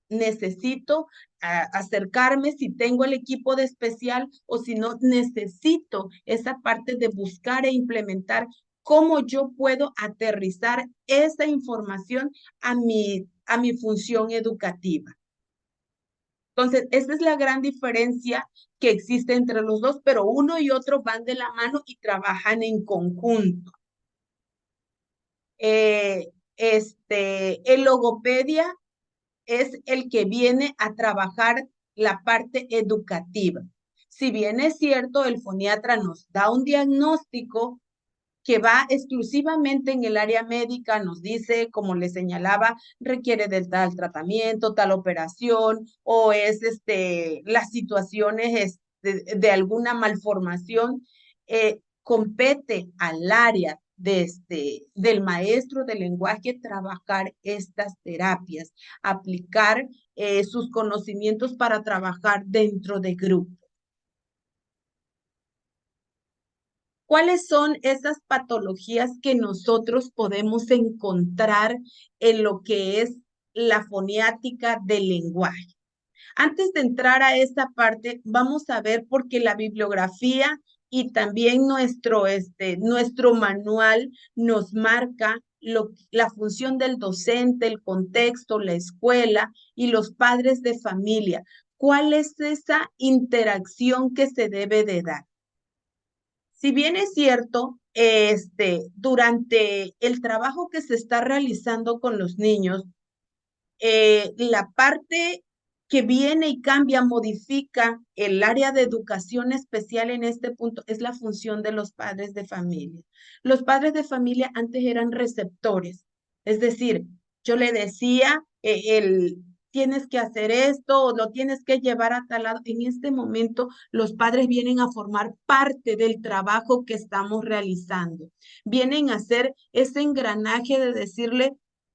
necesito acercarme si tengo el equipo de especial o si no, necesito esa parte de buscar e implementar cómo yo puedo aterrizar esa información a mi función educativa. Entonces, esa es la gran diferencia que existe entre los dos, pero uno y otro van de la mano y trabajan en conjunto. El logopedia es el que viene a trabajar la parte educativa. Si bien es cierto, el foniatra nos da un diagnóstico, que va exclusivamente en el área médica, nos dice, como le señalaba, requiere de tal tratamiento, tal operación, o es las situaciones de alguna malformación, compete al área del maestro de lenguaje trabajar estas terapias, aplicar sus conocimientos para trabajar dentro de grupos. ¿Cuáles son esas patologías que nosotros podemos encontrar en lo que es la foniática del lenguaje? Antes de entrar a esta parte, vamos a ver porque la bibliografía y también nuestro manual nos marca la función del docente, el contexto, la escuela y los padres de familia. ¿Cuál es esa interacción que se debe de dar? Si bien es cierto, durante el trabajo que se está realizando con los niños, la parte que viene y cambia, modifica el área de educación especial en este punto es la función de los padres de familia. Los padres de familia antes eran receptores, es decir, yo le decía, tienes que hacer esto o lo tienes que llevar a tal lado. En este momento, los padres vienen a formar parte del trabajo que estamos realizando. Vienen a hacer ese engranaje de decirle,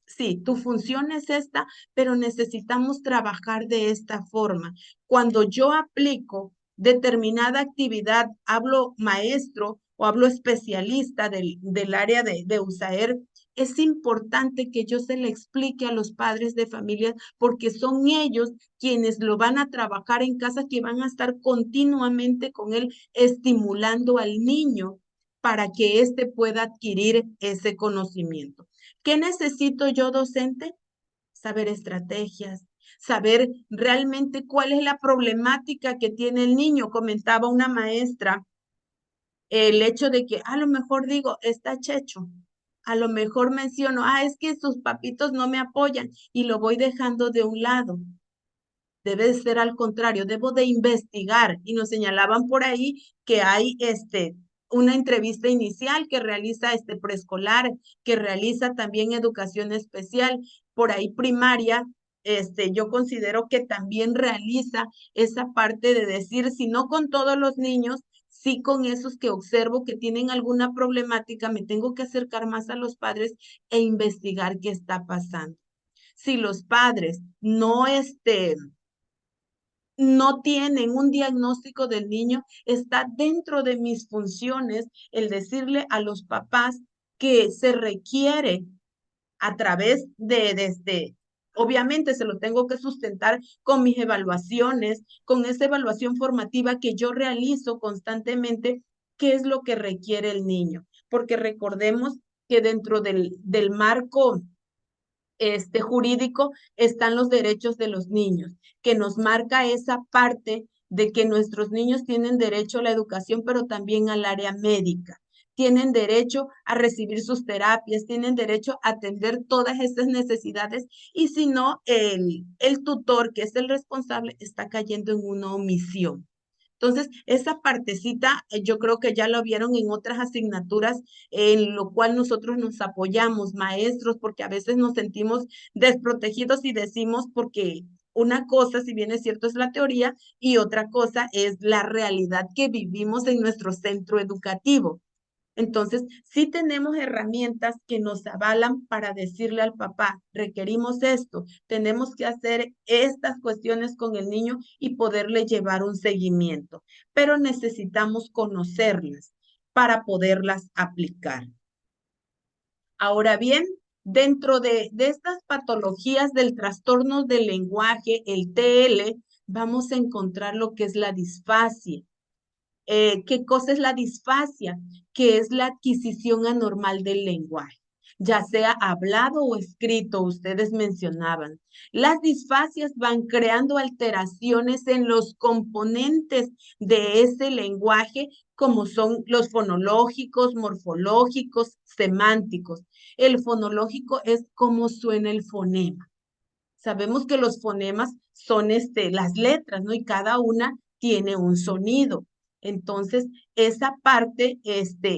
sí, tu función es esta, pero necesitamos trabajar de esta forma. Cuando yo aplico determinada actividad, hablo maestro o hablo especialista del área de USAER, es importante que yo se le explique a los padres de familia porque son ellos quienes lo van a trabajar en casa, que van a estar continuamente con él estimulando al niño para que éste pueda adquirir ese conocimiento. ¿Qué necesito yo, docente? Saber estrategias, saber realmente cuál es la problemática que tiene el niño. Comentaba una maestra el hecho de que a lo mejor digo, está checho, a lo mejor menciono, es que sus papitos no me apoyan y lo voy dejando de un lado. Debe ser al contrario, debo de investigar. Y nos señalaban por ahí que hay una entrevista inicial que realiza preescolar, que realiza también educación especial, por ahí primaria. Yo considero que también realiza esa parte de decir, si no con todos los niños, sí con esos que observo que tienen alguna problemática, me tengo que acercar más a los padres e investigar qué está pasando. Si los padres no tienen un diagnóstico del niño, está dentro de mis funciones el decirle a los papás que se requiere a través obviamente se lo tengo que sustentar con mis evaluaciones, con esa evaluación formativa que yo realizo constantemente, qué es lo que requiere el niño, porque recordemos que dentro del marco jurídico están los derechos de los niños, que nos marca esa parte de que nuestros niños tienen derecho a la educación, pero también al área médica. Tienen derecho a recibir sus terapias, tienen derecho a atender todas esas necesidades y si no, el tutor, que es el responsable, está cayendo en una omisión. Entonces, esa partecita yo creo que ya lo vieron en otras asignaturas, en lo cual nosotros nos apoyamos, maestros, porque a veces nos sentimos desprotegidos y decimos porque una cosa, si bien es cierto, es la teoría y otra cosa es la realidad que vivimos en nuestro centro educativo. Entonces, sí tenemos herramientas que nos avalan para decirle al papá, requerimos esto, tenemos que hacer estas cuestiones con el niño y poderle llevar un seguimiento, pero necesitamos conocerlas para poderlas aplicar. Ahora bien, dentro de estas patologías del trastorno del lenguaje, el TL, vamos a encontrar lo que es la disfasia. ¿Qué cosa es la disfasia? Que es la adquisición anormal del lenguaje, ya sea hablado o escrito, ustedes mencionaban. Las disfasias van creando alteraciones en los componentes de ese lenguaje, como son los fonológicos, morfológicos, semánticos. El fonológico es cómo suena el fonema. Sabemos que los fonemas son las letras, ¿no? Y cada una tiene un sonido. Entonces, esa parte,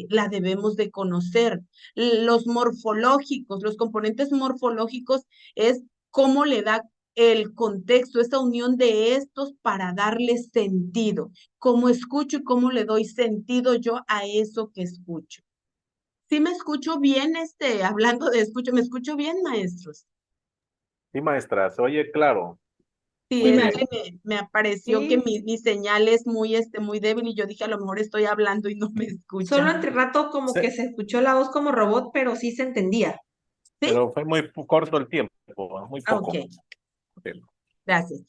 la debemos de conocer. Los morfológicos, los componentes morfológicos es cómo le da el contexto, esa unión de estos para darle sentido. Cómo escucho y cómo le doy sentido yo a eso que escucho. ¿Sí me escucho bien, hablando de escucho, me escucho bien, maestros? Sí, maestra, se oye claro. Sí, Muy Sí, es bien. que maestra. me apareció que Sí, mi señal es muy débil y yo dije, a lo mejor estoy hablando y no me solo escuchan. entre rato como Sí, que se escuchó la voz como robot, pero sí se entendía. ¿Sí? pero fue muy corto el tiempo, muy Ah, ok, poco. Sí. gracias.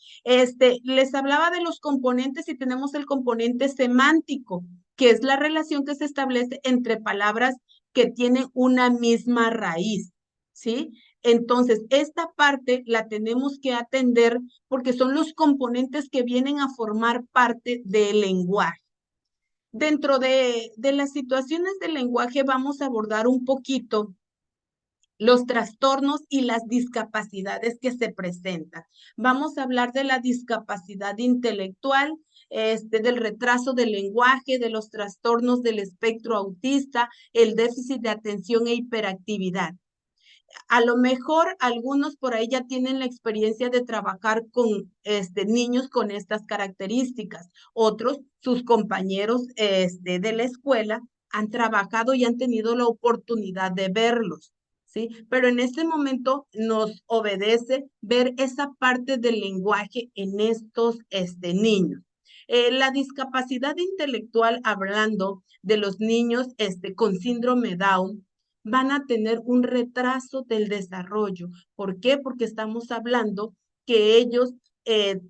Les hablaba de los componentes y tenemos el componente semántico, que es la relación que se establece entre palabras que tienen una misma raíz, ¿sí? Entonces, esta parte la tenemos que atender porque son los componentes que vienen a formar parte del lenguaje. Dentro de las situaciones del lenguaje vamos a abordar un poquito los trastornos y las discapacidades que se presentan. Vamos a hablar de la discapacidad intelectual, del retraso del lenguaje, de los trastornos del espectro autista, el déficit de atención e hiperactividad. A lo mejor algunos por ahí ya tienen la experiencia de trabajar con niños con estas características. Otros, sus compañeros de la escuela, han trabajado y han tenido la oportunidad de verlos. ¿Sí? Pero en este momento nos obedece ver esa parte del lenguaje en estos niños. La discapacidad intelectual, hablando de los niños con síndrome Down, van a tener un retraso del desarrollo. ¿Por qué? Porque estamos hablando que ellos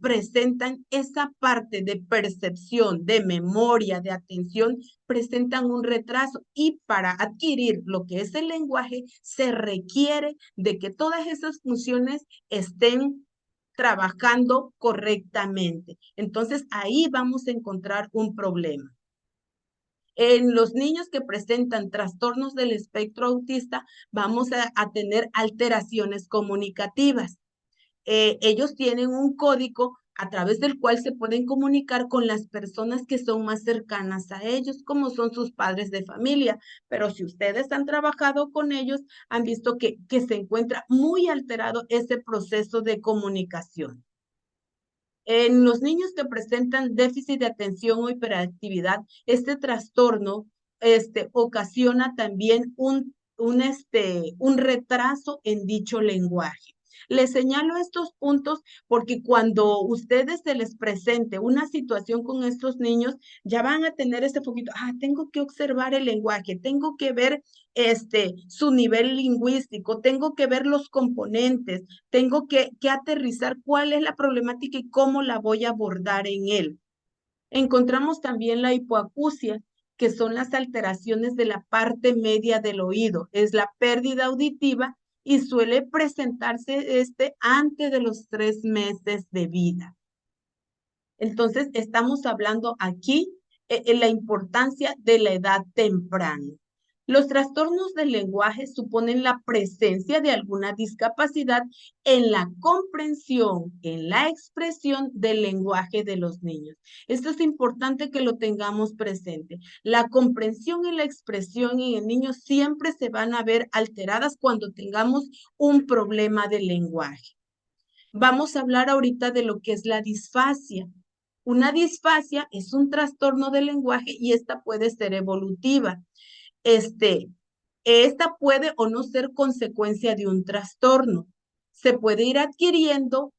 presentan esa parte de percepción, de memoria, de atención, presentan un retraso y para adquirir lo que es el lenguaje se requiere de que todas esas funciones estén trabajando correctamente. Entonces ahí vamos a encontrar un problema. En los niños que presentan trastornos del espectro autista, vamos a tener alteraciones comunicativas. Ellos tienen un código a través del cual se pueden comunicar con las personas que son más cercanas a ellos, como son sus padres de familia. Pero si ustedes han trabajado con ellos, han visto que se encuentra muy alterado ese proceso de comunicación. En los niños que presentan déficit de atención o hiperactividad, este trastorno ocasiona también un retraso en dicho lenguaje. Les señalo estos puntos porque cuando ustedes se les presente una situación con estos niños, ya van a tener ese poquito, tengo que observar el lenguaje, tengo que ver su nivel lingüístico, tengo que ver los componentes, tengo que aterrizar cuál es la problemática y cómo la voy a abordar en él. Encontramos también la hipoacusia, que son las alteraciones de la parte media del oído. Es la pérdida auditiva y suele presentarse antes de los 3 meses de vida. Entonces, estamos hablando aquí en la importancia de la edad temprana. Los trastornos del lenguaje suponen la presencia de alguna discapacidad en la comprensión, en la expresión del lenguaje de los niños. Esto es importante que lo tengamos presente. La comprensión y la expresión en el niño siempre se van a ver alteradas cuando tengamos un problema de lenguaje. Vamos a hablar ahorita de lo que es la disfasia. Una disfasia es un trastorno del lenguaje y esta puede ser evolutiva. Esta puede o no ser consecuencia de un trastorno. Se puede ir adquiriendo,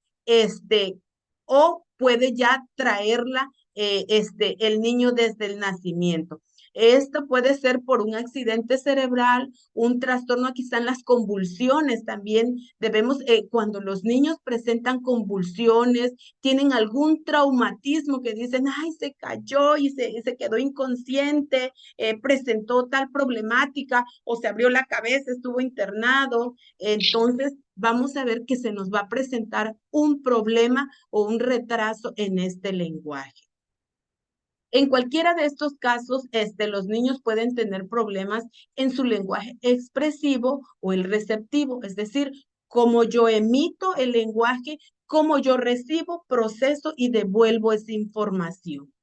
o puede ya traerla, el niño desde el nacimiento. Esto puede ser por un accidente cerebral, un trastorno, quizá en las convulsiones también. Debemos, cuando los niños presentan convulsiones, tienen algún traumatismo que dicen, ay, se cayó y se quedó inconsciente, presentó tal problemática o se abrió la cabeza, estuvo internado. Entonces, vamos a ver que se nos va a presentar un problema o un retraso en este lenguaje. En cualquiera de estos casos, los niños pueden tener problemas en su lenguaje expresivo o el receptivo, es decir, cómo yo emito el lenguaje, cómo yo recibo, proceso y devuelvo esa información.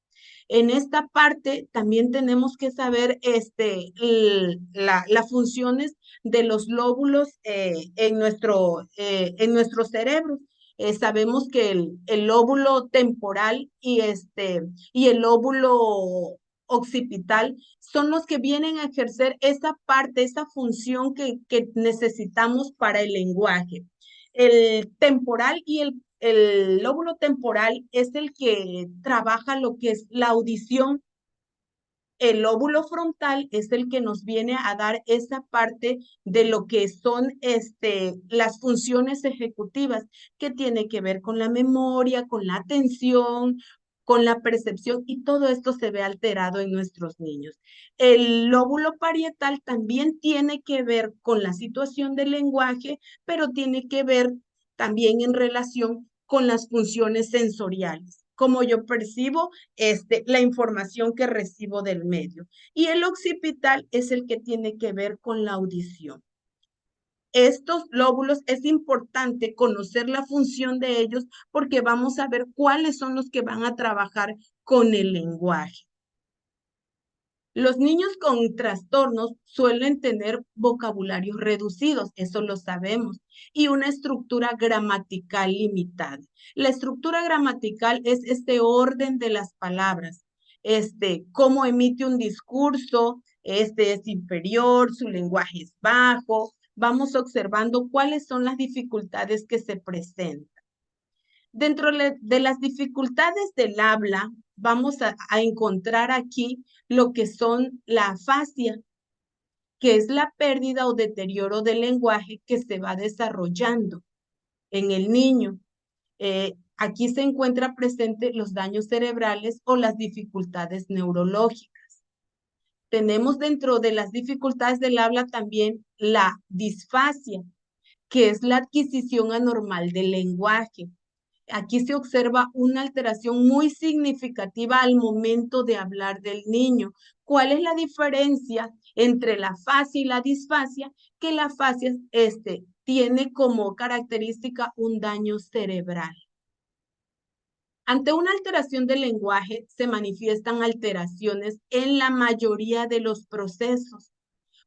En esta parte también tenemos que saber las funciones de los lóbulos en nuestro cerebro. Sabemos que el lóbulo temporal y el lóbulo occipital son los que vienen a ejercer esa parte, esa función que necesitamos para el lenguaje. El temporal y el lóbulo temporal es el que trabaja lo que es la audición. El lóbulo frontal es el que nos viene a dar esa parte de lo que son las funciones ejecutivas, que tiene que ver con la memoria, con la atención, con la percepción, y todo esto se ve alterado en nuestros niños. El lóbulo parietal también tiene que ver con la situación del lenguaje, pero tiene que ver también en relación con las funciones sensoriales, como yo percibo la información que recibo del medio. Y el occipital es el que tiene que ver con la audición. Estos lóbulos es importante conocer la función de ellos porque vamos a ver cuáles son los que van a trabajar con el lenguaje. Los niños con trastornos suelen tener vocabularios reducidos, eso lo sabemos, y una estructura gramatical limitada. La estructura gramatical es este orden de las palabras, cómo emite un discurso, es inferior, su lenguaje es bajo. Vamos observando cuáles son las dificultades que se presentan. Dentro de las dificultades del habla, vamos a encontrar aquí lo que son la afasia, que es la pérdida o deterioro del lenguaje que se va desarrollando en el niño. Aquí se encuentra presente los daños cerebrales o las dificultades neurológicas. Tenemos dentro de las dificultades del habla también la disfasia, que es la adquisición anormal del lenguaje. Aquí se observa una alteración muy significativa al momento de hablar del niño. ¿Cuál es la diferencia entre la afasia y la disfasia? Que la afasia tiene como característica un daño cerebral. Ante una alteración del lenguaje se manifiestan alteraciones en la mayoría de los procesos.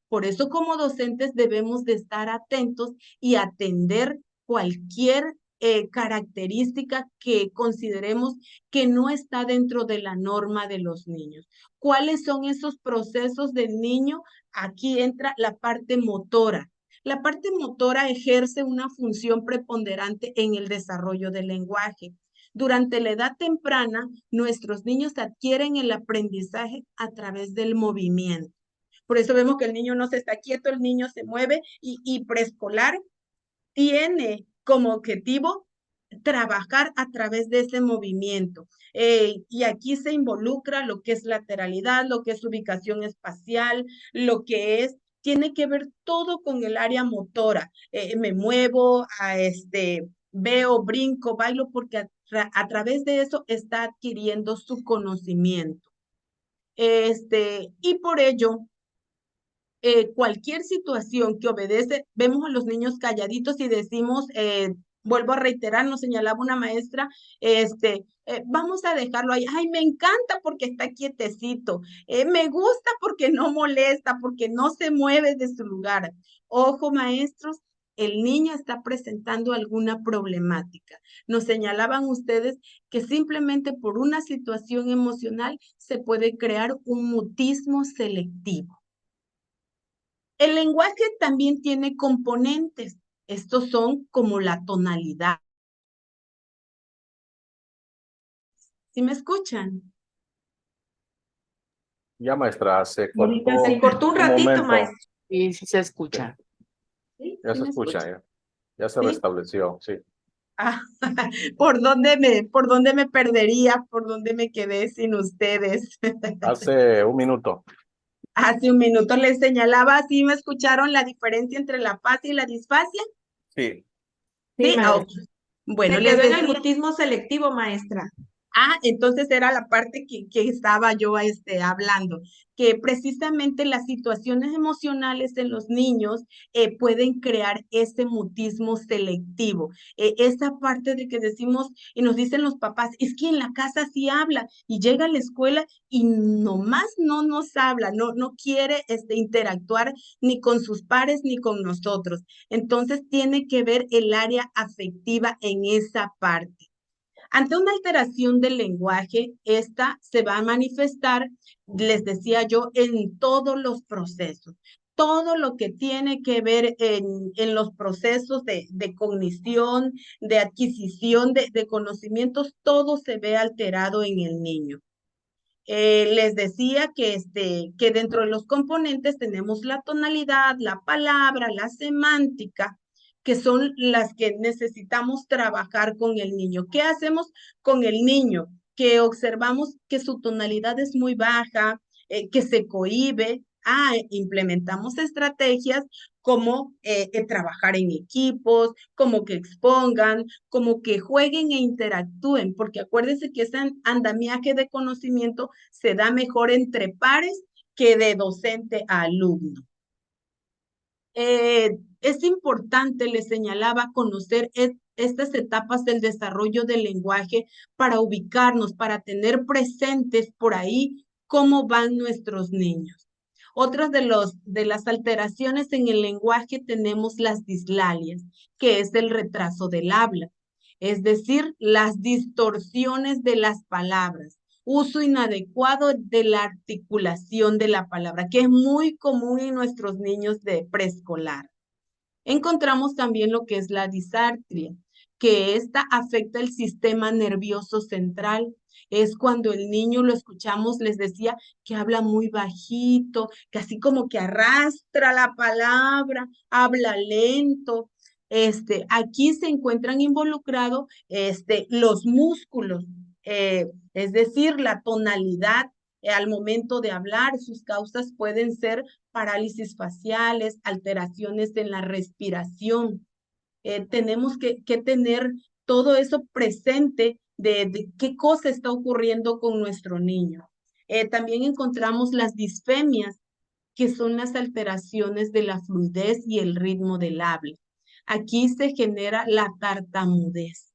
Por eso, como docentes debemos de estar atentos y atender cualquier característica que consideremos que no está dentro de la norma de los niños. ¿Cuáles son esos procesos del niño? Aquí entra la parte motora. La parte motora ejerce una función preponderante en el desarrollo del lenguaje. Durante la edad temprana, nuestros niños adquieren el aprendizaje a través del movimiento. Por eso vemos que el niño no se está quieto, el niño se mueve y preescolar tiene como objetivo trabajar a través de ese movimiento. Y aquí se involucra lo que es lateralidad, lo que es ubicación espacial, lo que tiene que ver todo con el área motora. Me muevo, veo, brinco, bailo, porque a través de eso está adquiriendo su conocimiento. Y por ello, cualquier situación que obedece, vemos a los niños calladitos y decimos, vuelvo a reiterar, nos señalaba una maestra, vamos a dejarlo ahí. Ay, me encanta porque está quietecito. Me gusta porque no molesta, porque no se mueve de su lugar. Ojo, maestros, el niño está presentando alguna problemática. Nos señalaban ustedes que simplemente por una situación emocional se puede crear un mutismo selectivo. El lenguaje también tiene componentes. Estos son como la tonalidad. ¿Sí me escuchan? Ya, maestra, se Ahorita cortó se cortó un ratito, momento. maestra. Sí, sí se escucha. ¿Sí? Ya ¿Sí se me escucha, escuchan? ya se ¿Sí? restableció, sí. Ah, ¿por dónde me perdería? ¿Por dónde me quedé sin ustedes? Hace un minuto. Hace un minuto les señalaba, ¿sí me escucharon la diferencia entre la afasia y la disfasia? Sí. Sí, Sí, maestra. ok. Bueno, Se les quedó en el decía, mutismo selectivo, maestra. Entonces era la parte que estaba yo hablando, que precisamente las situaciones emocionales en los niños pueden crear ese mutismo selectivo. Esa parte de que decimos y nos dicen los papás, es que en la casa sí habla y llega a la escuela y nomás no nos habla, no quiere interactuar ni con sus pares ni con nosotros. Entonces tiene que ver el área afectiva en esa parte. Ante una alteración del lenguaje, esta se va a manifestar, les decía yo, en todos los procesos. Todo lo que tiene que ver en los procesos de cognición, de adquisición de conocimientos, todo se ve alterado en el niño. Les decía que dentro de los componentes tenemos la tonalidad, la palabra, la semántica, que son las que necesitamos trabajar con el niño. ¿Qué hacemos con el niño? Que observamos que su tonalidad es muy baja, que se cohíbe. Implementamos estrategias como trabajar en equipos, como que expongan, como que jueguen e interactúen, porque acuérdense que ese andamiaje de conocimiento se da mejor entre pares que de docente a alumno. Es importante, les señalaba, conocer estas etapas del desarrollo del lenguaje para ubicarnos, para tener presentes por ahí cómo van nuestros niños. Otras de las alteraciones en el lenguaje tenemos las dislalias, que es el retraso del habla, es decir, las distorsiones de las palabras, uso inadecuado de la articulación de la palabra, que es muy común en nuestros niños de preescolar. Encontramos también lo que es la disartria, que esta afecta el sistema nervioso central. Es cuando el niño lo escuchamos, les decía, que habla muy bajito, que así como que arrastra la palabra, habla lento. Aquí se encuentran involucrados los músculos, es decir, la tonalidad al momento de hablar. Sus causas pueden ser parálisis faciales, alteraciones en la respiración. Tenemos que tener todo eso presente de qué cosa está ocurriendo con nuestro niño. También encontramos las disfemias, que son las alteraciones de la fluidez y el ritmo del habla. Aquí se genera la tartamudez.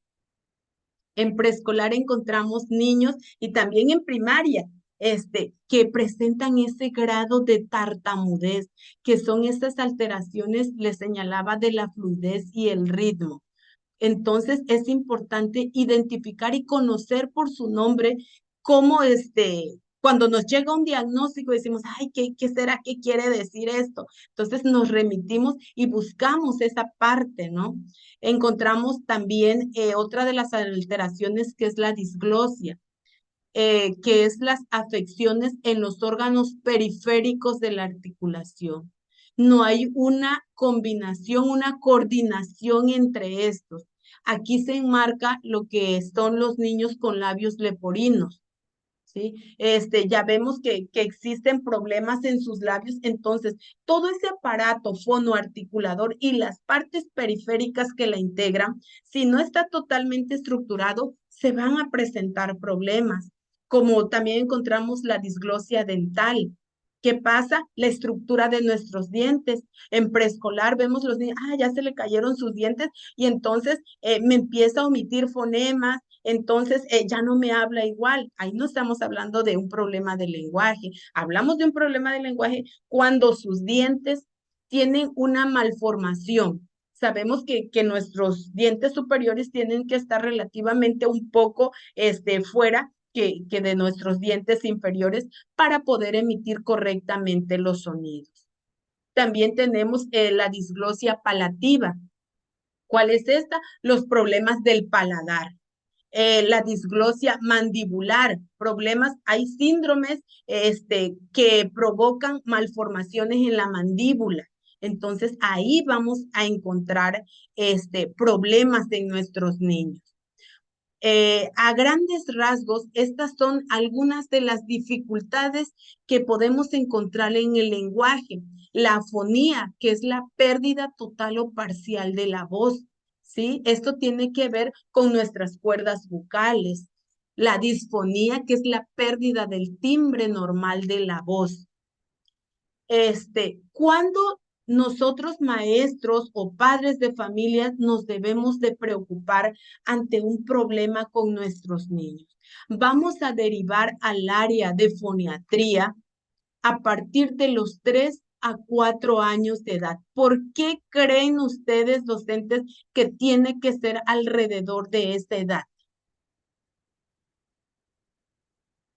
En preescolar encontramos niños y también en primaria, que presentan ese grado de tartamudez, que son estas alteraciones, les señalaba, de la fluidez y el ritmo. Entonces es importante identificar y conocer por su nombre cómo cuando nos llega un diagnóstico decimos, ay, ¿qué será? ¿Qué quiere decir esto? Entonces nos remitimos y buscamos esa parte, ¿no? Encontramos también otra de las alteraciones que es la disglosia, que es las afecciones en los órganos periféricos de la articulación. No hay una combinación, una coordinación entre estos. Aquí se enmarca lo que son los niños con labios leporinos, ¿sí? Ya vemos que existen problemas en sus labios, entonces todo ese aparato fonoarticulador y las partes periféricas que la integran, si no está totalmente estructurado, se van a presentar problemas, como también encontramos la disglosia dental. ¿Qué pasa? La estructura de nuestros dientes. En preescolar vemos los niños, ya se le cayeron sus dientes y entonces me empieza a omitir fonemas, entonces ya no me habla igual. Ahí no estamos hablando de un problema de lenguaje. Hablamos de un problema de lenguaje cuando sus dientes tienen una malformación. Sabemos que nuestros dientes superiores tienen que estar relativamente un poco fuera que de nuestros dientes inferiores para poder emitir correctamente los sonidos. También tenemos la disglosia palativa. ¿Cuál es esta? Los problemas del paladar. La disglosia mandibular, problemas, hay síndromes que provocan malformaciones en la mandíbula. Entonces ahí vamos a encontrar problemas en nuestros niños. A grandes rasgos, estas son algunas de las dificultades que podemos encontrar en el lenguaje. La afonía, que es la pérdida total o parcial de la voz, ¿sí? Esto tiene que ver con nuestras cuerdas vocales. la disfonía, que es la pérdida del timbre normal de la voz. ¿Cuándo nosotros maestros o padres de familias nos debemos de preocupar ante un problema con nuestros niños? Vamos a derivar al área de foniatría a partir de los 3 a 4 años de edad. ¿Por qué creen ustedes, docentes, que tiene que ser alrededor de esta edad?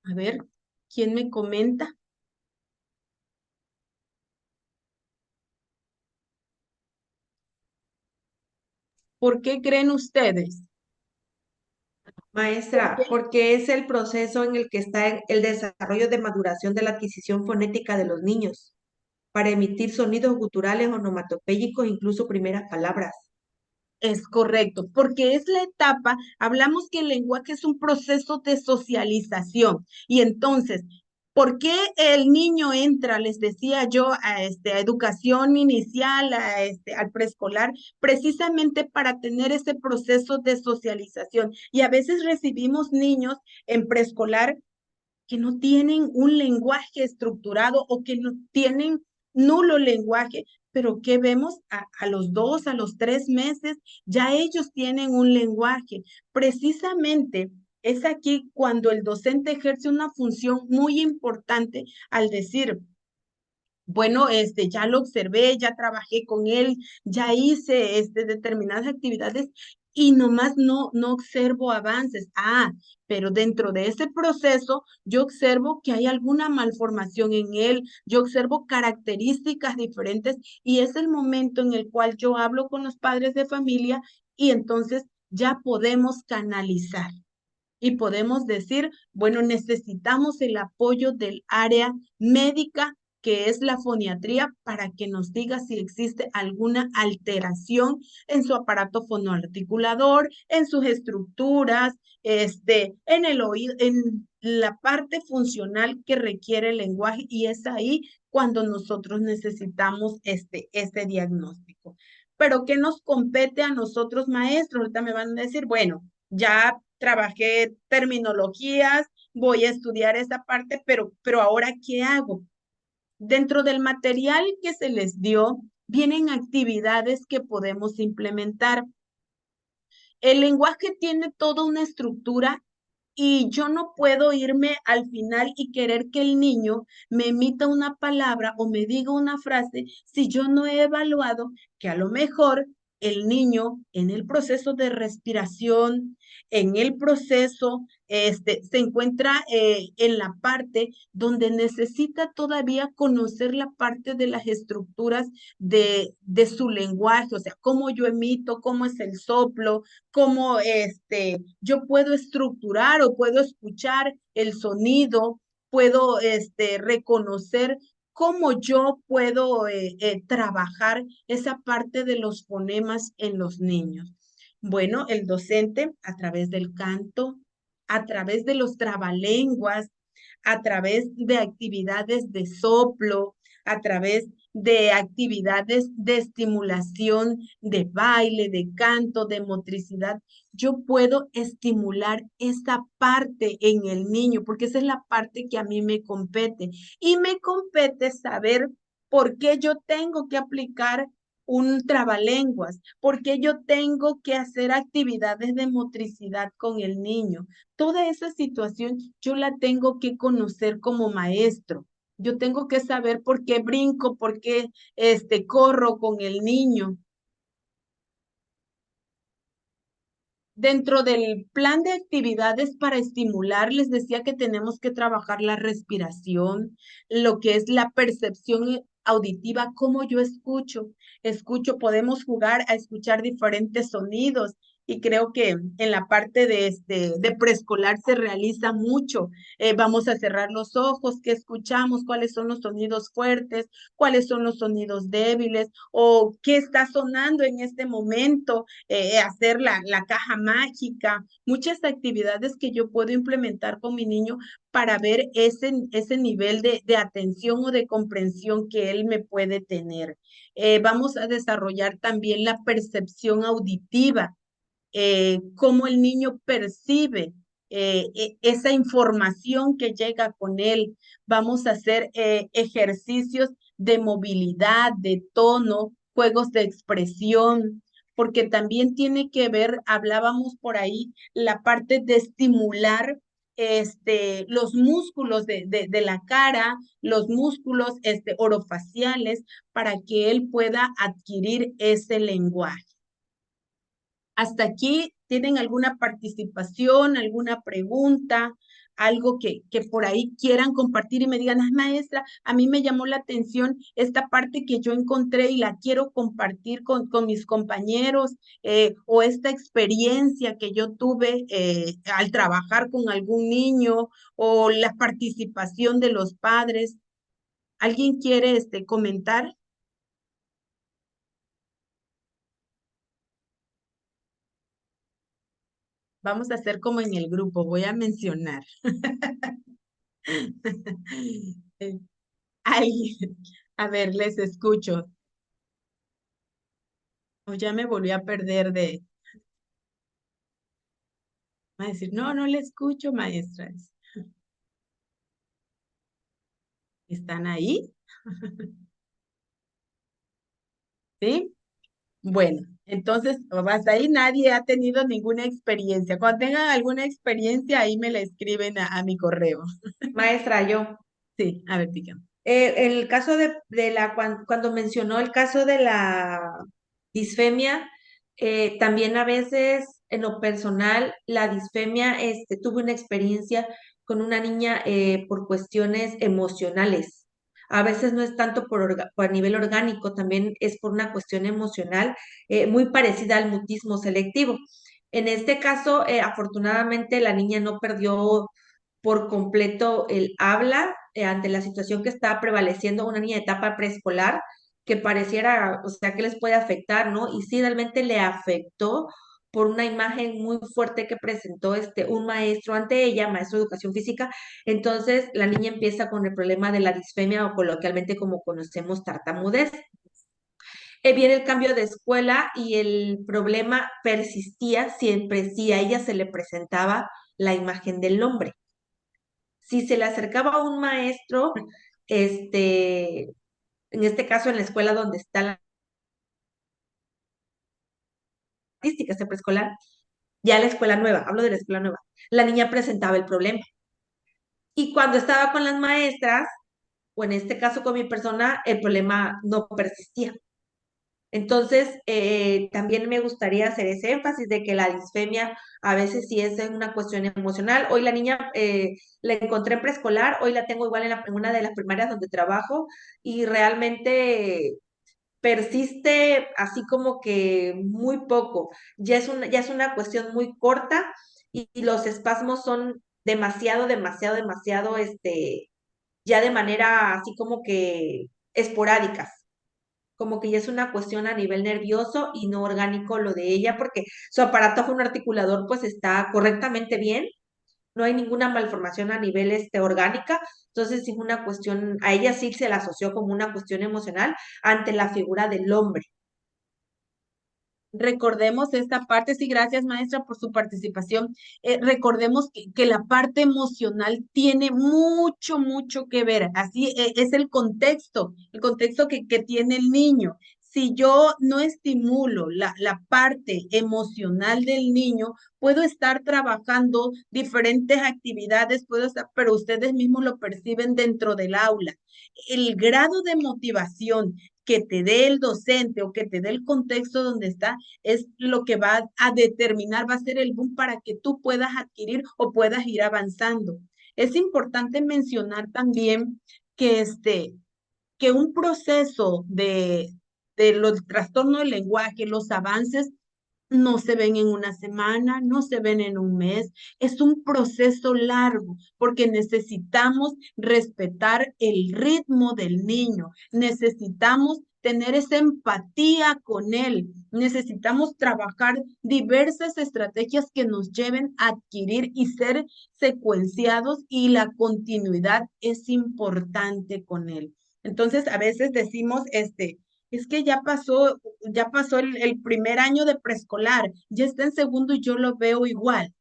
A ver, ¿quién me comenta? ¿Por qué creen ustedes? Maestra, porque es el proceso en el que está el desarrollo de maduración de la adquisición fonética de los niños para emitir sonidos guturales, onomatopéyicos, incluso primeras palabras. Es correcto, porque es la etapa, hablamos que el lenguaje es un proceso de socialización y entonces, ¿por qué el niño entra, les decía yo, a educación inicial, al preescolar? Precisamente para tener ese proceso de socialización. Y a veces recibimos niños en preescolar que no tienen un lenguaje estructurado o que no tienen nulo lenguaje, pero ¿qué vemos? A los 2, a los 3 meses, ya ellos tienen un lenguaje. Precisamente es aquí cuando el docente ejerce una función muy importante al decir, bueno, ya lo observé, ya trabajé con él, ya hice determinadas actividades y nomás no observo avances. Ah, pero dentro de ese proceso yo observo que hay alguna malformación en él, yo observo características diferentes y es el momento en el cual yo hablo con los padres de familia y entonces ya podemos canalizar. Y podemos decir, bueno, necesitamos el apoyo del área médica, que es la foniatría, para que nos diga si existe alguna alteración en su aparato fonoarticulador, en sus estructuras, en el oído, en la parte funcional que requiere el lenguaje, y es ahí cuando nosotros necesitamos este diagnóstico. Pero ¿qué nos compete a nosotros, maestros? Ahorita me van a decir, bueno, ya trabajé terminologías, voy a estudiar esa parte, pero ahora, ¿qué hago? Dentro del material que se les dio, vienen actividades que podemos implementar. El lenguaje tiene toda una estructura y yo no puedo irme al final y querer que el niño me emita una palabra o me diga una frase si yo no he evaluado que a lo mejor el niño en el proceso de respiración, en el proceso, se encuentra en la parte donde necesita todavía conocer la parte de las estructuras de su lenguaje, o sea, cómo yo emito, cómo es el soplo, cómo yo puedo estructurar o puedo escuchar el sonido, puedo reconocer cómo yo puedo trabajar esa parte de los fonemas en los niños. Bueno, el docente a través del canto, a través de los trabalenguas, a través de actividades de soplo, a través de actividades de estimulación, de baile, de canto, de motricidad, yo puedo estimular esa parte en el niño, porque esa es la parte que a mí me compete. Y me compete saber por qué yo tengo que aplicar un trabalenguas, por qué yo tengo que hacer actividades de motricidad con el niño. Toda esa situación yo la tengo que conocer como maestro. Yo tengo que saber por qué brinco, por qué corro con el niño. Dentro del plan de actividades para estimular, les decía que tenemos que trabajar la respiración, lo que es la percepción auditiva, cómo yo escucho, podemos jugar a escuchar diferentes sonidos y creo que en la parte de preescolar se realiza mucho. Vamos a cerrar los ojos, ¿qué escuchamos? ¿Cuáles son los sonidos fuertes? ¿Cuáles son los sonidos débiles? ¿O qué está sonando en este momento? Hacer la caja mágica, muchas actividades que yo puedo implementar con mi niño para ver ese nivel de atención o de comprensión que él me puede tener. Vamos a desarrollar también la percepción auditiva, cómo el niño percibe esa información que llega con él. Vamos a hacer ejercicios de movilidad, de tono, juegos de expresión, porque también tiene que ver, hablábamos por ahí, la parte de estimular los músculos de la cara, los músculos orofaciales, para que él pueda adquirir ese lenguaje. ¿Hasta aquí tienen alguna participación, alguna pregunta, algo que por ahí quieran compartir y me digan, ah, maestra, a mí me llamó la atención esta parte que yo encontré y la quiero compartir con mis compañeros, o esta experiencia que yo tuve al trabajar con algún niño, o la participación de los padres? ¿Alguien quiere comentar? Vamos a hacer como en el grupo, voy a mencionar. Alguien, a ver, les escucho. O ya me volví a perder de... Va a decir, no, no le escucho, maestras. ¿Están ahí? ¿Sí? Bueno, entonces, hasta ahí nadie ha tenido ninguna experiencia. Cuando tengan alguna experiencia, ahí me la escriben a mi correo. Maestra, yo. Sí, a ver, díganme. El caso cuando mencionó el caso de la disfemia, también a veces en lo personal, la disfemia, tuve una experiencia con una niña por cuestiones emocionales. A veces no es tanto por nivel orgánico, también es por una cuestión emocional muy parecida al mutismo selectivo. En este caso, afortunadamente, la niña no perdió por completo el habla ante la situación que está prevaleciendo una niña de etapa preescolar, que pareciera, o sea, que les puede afectar, ¿no? Y sí, realmente le afectó por una imagen muy fuerte que presentó un maestro ante ella, maestro de educación física. Entonces, la niña empieza con el problema de la disfemia o coloquialmente como conocemos tartamudez. Viene el cambio de escuela y el problema persistía siempre si a ella se le presentaba la imagen del hombre. Si se le acercaba a un maestro, en este caso en la escuela donde está la artística, este preescolar, ya la escuela nueva, hablo de la escuela nueva, la niña presentaba el problema. Y cuando estaba con las maestras, o en este caso con mi persona, el problema no persistía. Entonces, también me gustaría hacer ese énfasis de que la disfemia a veces sí es una cuestión emocional. Hoy la niña la encontré en preescolar, hoy la tengo igual en una de las primarias donde trabajo y realmente persiste así como que muy poco. Ya es una cuestión muy corta y los espasmos son demasiado, ya de manera así como que esporádicas, como que ya es una cuestión a nivel nervioso y no orgánico lo de ella, porque su aparato articulador pues está correctamente bien, no hay ninguna malformación a nivel orgánica, entonces es una cuestión, a ella sí se la asoció como una cuestión emocional ante la figura del hombre. Recordemos esta parte, sí, gracias maestra por su participación. Recordemos que la parte emocional tiene mucho que ver. Así es el contexto que tiene el niño. Si yo no estimulo la parte emocional del niño, puedo estar trabajando diferentes actividades, pero ustedes mismos lo perciben dentro del aula. El grado de motivación que te dé el docente o que te dé el contexto donde está, es lo que va a determinar, va a ser el boom para que tú puedas adquirir o puedas ir avanzando. Es importante mencionar también que que un proceso de los trastornos del lenguaje, los avances, no se ven en una semana, no se ven en un mes, es un proceso largo porque necesitamos respetar el ritmo del niño, necesitamos tener esa empatía con él, necesitamos trabajar diversas estrategias que nos lleven a adquirir y ser secuenciados y la continuidad es importante con él. Entonces, a veces decimos, es que ya pasó el primer año de preescolar, ya está en segundo y yo lo veo igual.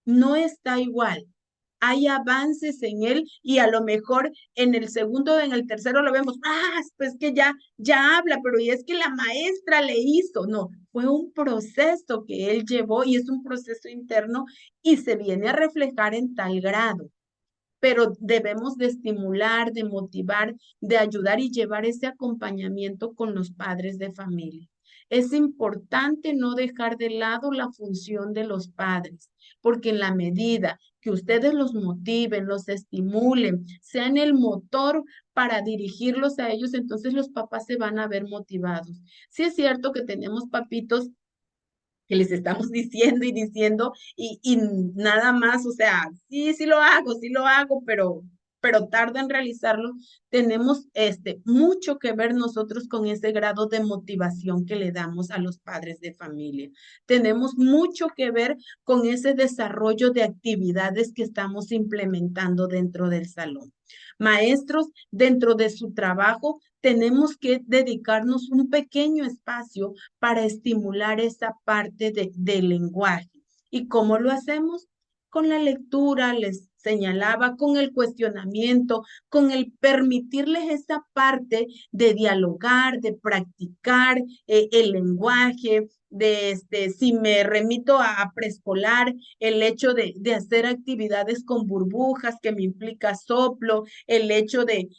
no está igual. Hay avances en él y a lo mejor en el segundo, en el tercero lo vemos, pues que ya habla, pero y es que la maestra le hizo. No, fue un proceso que él llevó y es un proceso interno y se viene a reflejar en tal grado. Pero debemos de estimular, de motivar, de ayudar y llevar ese acompañamiento con los padres de familia. Es importante no dejar de lado la función de los padres, porque en la medida que ustedes los motiven, los estimulen, sean el motor para dirigirlos a ellos, entonces los papás se van a ver motivados. Sí es cierto que tenemos papitos que les estamos diciendo y diciendo y nada más, o sea, sí lo hago, pero tarda en realizarlo. Tenemos mucho que ver nosotros con ese grado de motivación que le damos a los padres de familia. Tenemos mucho que ver con ese desarrollo de actividades que estamos implementando dentro del salón. Maestros, dentro de su trabajo, tenemos que dedicarnos un pequeño espacio para estimular esa parte del lenguaje. ¿Y cómo lo hacemos? Con la lectura, les señalaba, con el cuestionamiento, con el permitirles esa parte de dialogar, de practicar el lenguaje, si me remito a preescolar, el hecho de hacer actividades con burbujas que me implica soplo, el hecho de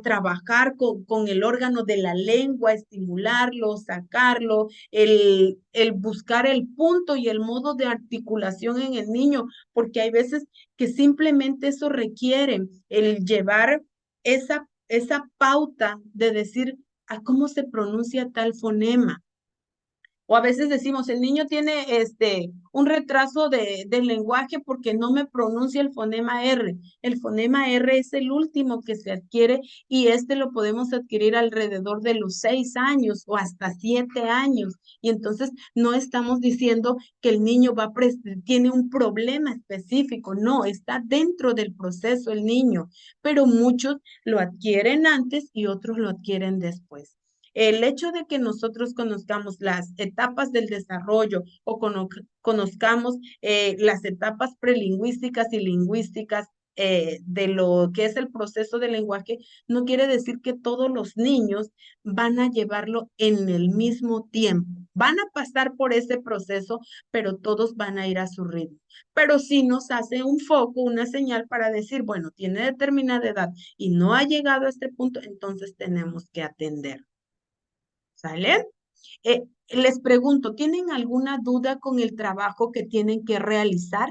trabajar con el órgano de la lengua, estimularlo, sacarlo, el buscar el punto y el modo de articulación en el niño, porque hay veces que simplemente eso requiere el llevar esa pauta de decir a cómo se pronuncia tal fonema. O a veces decimos, el niño tiene un retraso del lenguaje porque no me pronuncia el fonema R. El fonema R es el último que se adquiere y lo podemos adquirir alrededor de los 6 años o hasta 7 años. Y entonces no estamos diciendo que el niño tiene un problema específico. No, está dentro del proceso el niño, pero muchos lo adquieren antes y otros lo adquieren después. El hecho de que nosotros conozcamos las etapas del desarrollo o conozcamos las etapas prelingüísticas y lingüísticas de lo que es el proceso del lenguaje, no quiere decir que todos los niños van a llevarlo en el mismo tiempo. Van a pasar por ese proceso, pero todos van a ir a su ritmo. Pero sí nos hace un foco, una señal para decir, bueno, tiene determinada edad y no ha llegado a este punto, entonces tenemos que atender. ¿Sale? Les pregunto, ¿tienen alguna duda con el trabajo que tienen que realizar?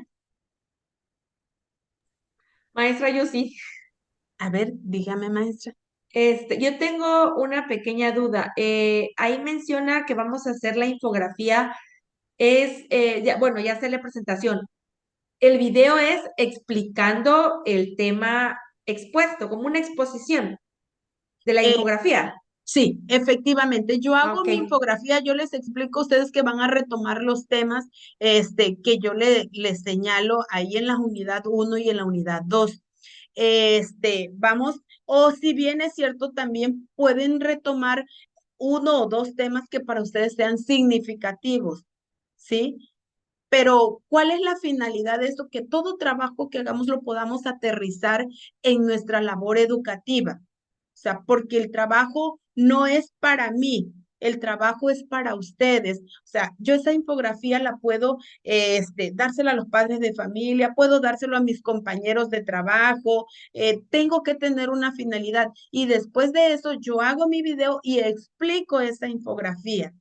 Maestra, yo sí. A ver, dígame, maestra. Yo tengo una pequeña duda. Ahí menciona que vamos a hacer la infografía. Bueno, ya sé la presentación. El video es explicando el tema expuesto, como una exposición de la Eh, infografía. sí, efectivamente, yo hago Ok. mi infografía, yo les explico a ustedes que van a retomar los temas que yo les señalo ahí en la unidad 1 y en la unidad 2. Vamos, o si bien es cierto, también pueden retomar uno o dos temas que para ustedes sean significativos, ¿sí? Pero, ¿cuál es la finalidad de esto? Que todo trabajo que hagamos lo podamos aterrizar en nuestra labor educativa. O sea, porque el trabajo no es para mí, el trabajo es para ustedes. O sea, yo esa infografía la puedo dársela a los padres de familia, puedo dárselo a mis compañeros de trabajo, tengo que tener una finalidad. Y después de eso, yo hago mi video y explico esa infografía.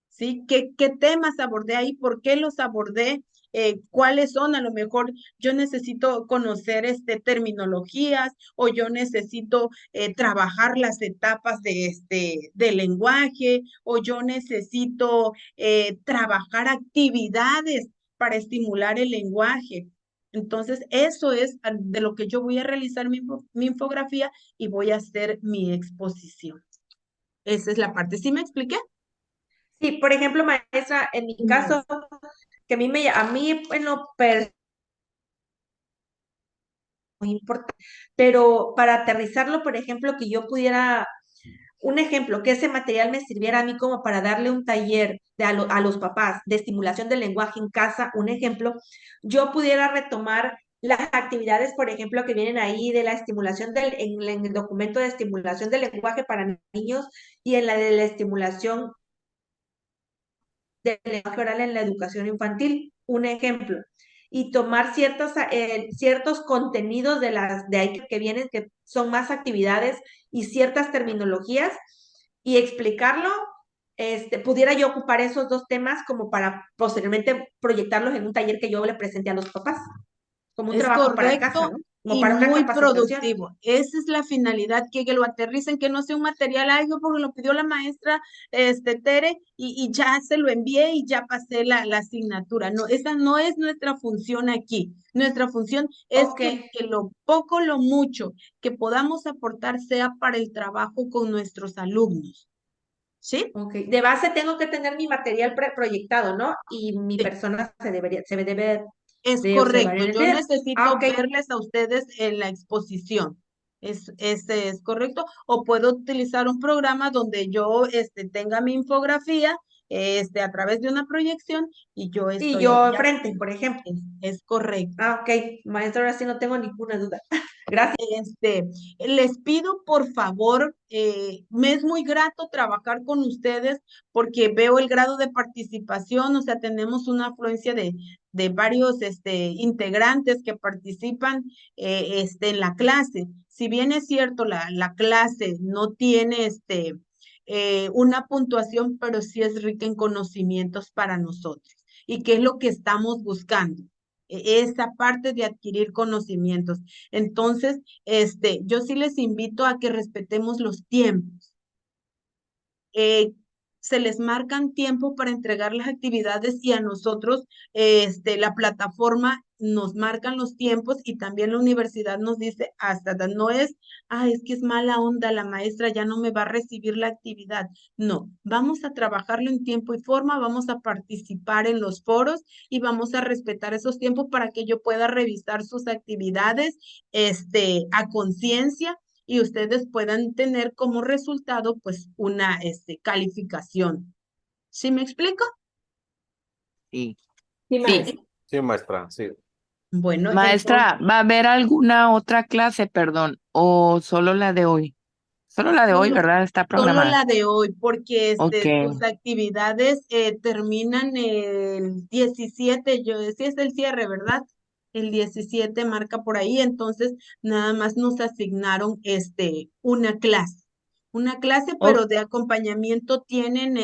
¿Sí? ¿Qué temas abordé ahí? ¿Por qué los abordé? ¿Cuáles son? A lo mejor yo necesito conocer terminologías o yo necesito trabajar las etapas del lenguaje o yo necesito trabajar actividades para estimular el lenguaje. Entonces, eso es de lo que yo voy a realizar mi infografía y voy a hacer mi exposición. Esa es la parte. ¿Sí me expliqué? Sí, por ejemplo, maestra, en mi caso, que a mí en lo muy importante, pero para aterrizarlo, por ejemplo, que yo pudiera un ejemplo, que ese material me sirviera a mí como para darle un taller a los papás de estimulación del lenguaje en casa, un ejemplo, yo pudiera retomar las actividades, por ejemplo, que vienen ahí de la estimulación en el documento de estimulación del lenguaje para niños y en la de la estimulación del lenguaje oral en la educación infantil, un ejemplo, y tomar ciertos contenidos de ahí que vienen, que son más actividades y ciertas terminologías, y explicarlo. Pudiera yo ocupar esos dos temas como para posteriormente proyectarlos en un taller que yo le presente a los papás, como un Es trabajo para casa, correcto ¿no? Como y para una muy capacitación. productivo. Esa es la finalidad, que lo aterricen, que no sea un material, algo porque lo pidió la maestra Tere y ya se lo envié y ya pasé la asignatura. No, esa no es nuestra función aquí. Nuestra función es Ok, que lo poco, lo mucho que podamos aportar sea para el trabajo con nuestros alumnos. ¿Sí? ok. De base tengo que tener mi material proyectado, ¿no? Y mi Sí. persona se debe Es de observar correcto, en el yo video. Ah, necesito ok. verles a ustedes en la exposición. Ese es correcto. O puedo utilizar un programa donde yo tenga mi infografía a través de una proyección y yo Y estoy ahí. yo Ya, enfrente, por ejemplo. es correcto. Ah, ok. Maestra, ahora sí no tengo ninguna duda. Gracias. Les pido por favor, me es muy grato trabajar con ustedes porque veo el grado de participación, o sea, tenemos una afluencia de varios integrantes que participan en la clase. Si bien es cierto, la clase no tiene una puntuación, pero sí es rica en conocimientos para nosotros. ¿Y qué es lo que estamos buscando? Esa parte de adquirir conocimientos. Entonces, yo sí les invito a que respetemos los tiempos. Se les marcan tiempo para entregar las actividades y a nosotros, la plataforma nos marcan los tiempos y también la universidad nos dice no es, es que es mala onda, la maestra ya no me va a recibir la actividad. No, vamos a trabajarlo en tiempo y forma, vamos a participar en los foros y vamos a respetar esos tiempos para que yo pueda revisar sus actividades, a conciencia y ustedes puedan tener como resultado pues una calificación. ¿Sí me explico? Sí. Sí, Sí. maestra. Sí, maestra, sí. Bueno, entonces, Maestra, ¿va a haber alguna otra clase, perdón, o solo la de hoy? Solo la de hoy, solo, ¿verdad? Está solo programada. la de hoy, porque Ok, sus actividades terminan el 17, sí es el cierre, ¿verdad? El 17 marca por ahí, entonces nada más nos asignaron una clase, o- pero de acompañamiento tienen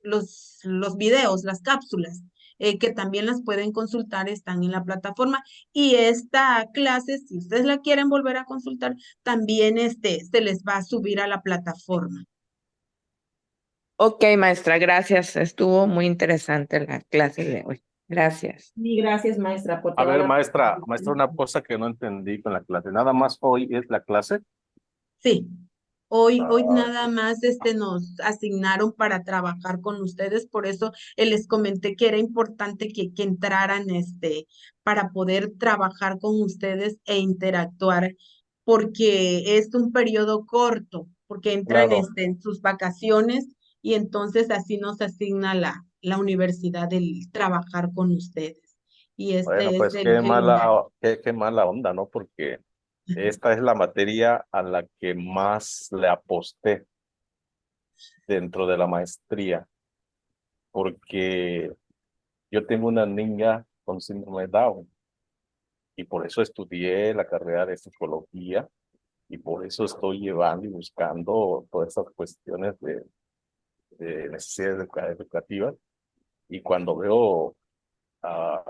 los videos, las cápsulas, que también las pueden consultar, están en la plataforma. Y esta clase, si ustedes la quieren volver a consultar, también se les va a subir a la plataforma. ok, maestra, gracias. Estuvo muy interesante la clase de hoy. Gracias. Y gracias, maestra, por A toda ver, la... maestra, una cosa que no entendí con la clase. Nada más hoy es la clase. Sí, hoy Ah, nada más nos asignaron para trabajar con ustedes, por eso les comenté que era importante que entraran para poder trabajar con ustedes e interactuar, porque es un periodo corto, porque entran claro. en sus vacaciones y entonces así nos asigna la universidad el trabajar con ustedes. Y Bueno, este es pues qué el horario. mala, qué mala onda, ¿no? Porque esta es la materia a la que más le aposté dentro de la maestría, porque yo tengo una niña con síndrome de Down y por eso estudié la carrera de psicología y por eso estoy llevando y buscando todas estas cuestiones de necesidades educativas. Y cuando veo a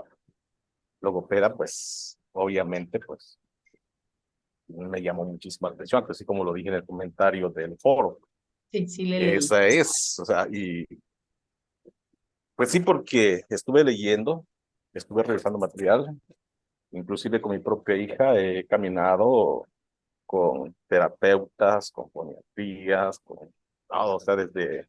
logopeda, pues obviamente, pues me llamó muchísima atención, así como lo dije en el comentario del foro. Sí, sí, le leí. Esa es, o sea, y pues sí, porque estuve leyendo, estuve revisando material, inclusive con mi propia hija he caminado con terapeutas, con foniatrías, con todo, o sea, desde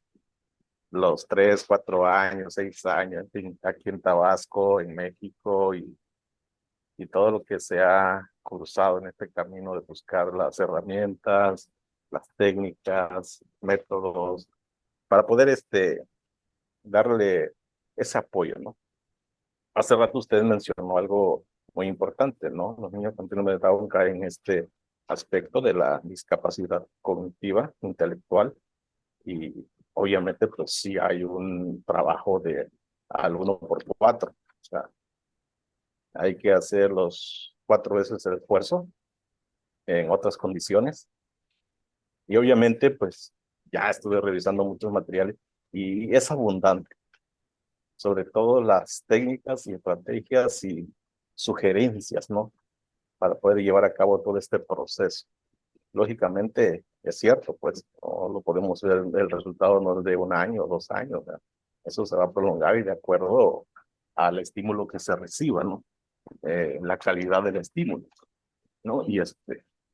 los 3, 4 años, 6 años, en fin, aquí en Tabasco, en México y todo lo que se ha cruzado en este camino de buscar las herramientas, las técnicas, métodos, para poder darle ese apoyo, ¿no? Hace rato usted mencionó algo muy importante, ¿no? Los niños con síndrome de Down caen en este aspecto de la discapacidad cognitiva, intelectual, y obviamente pues sí hay un trabajo de al 1 por 4, o sea, hay que hacer los 4 veces el esfuerzo en otras condiciones, y obviamente pues ya estuve revisando muchos materiales y es abundante, sobre todo las técnicas y estrategias y sugerencias, ¿no? Para poder llevar a cabo todo este proceso. Lógicamente, es cierto, pues no lo podemos ver, el resultado no es de 1 año o 2 años, ¿verdad? Eso se va a prolongar y de acuerdo al estímulo que se reciba, ¿no? La calidad del estímulo, ¿no? Y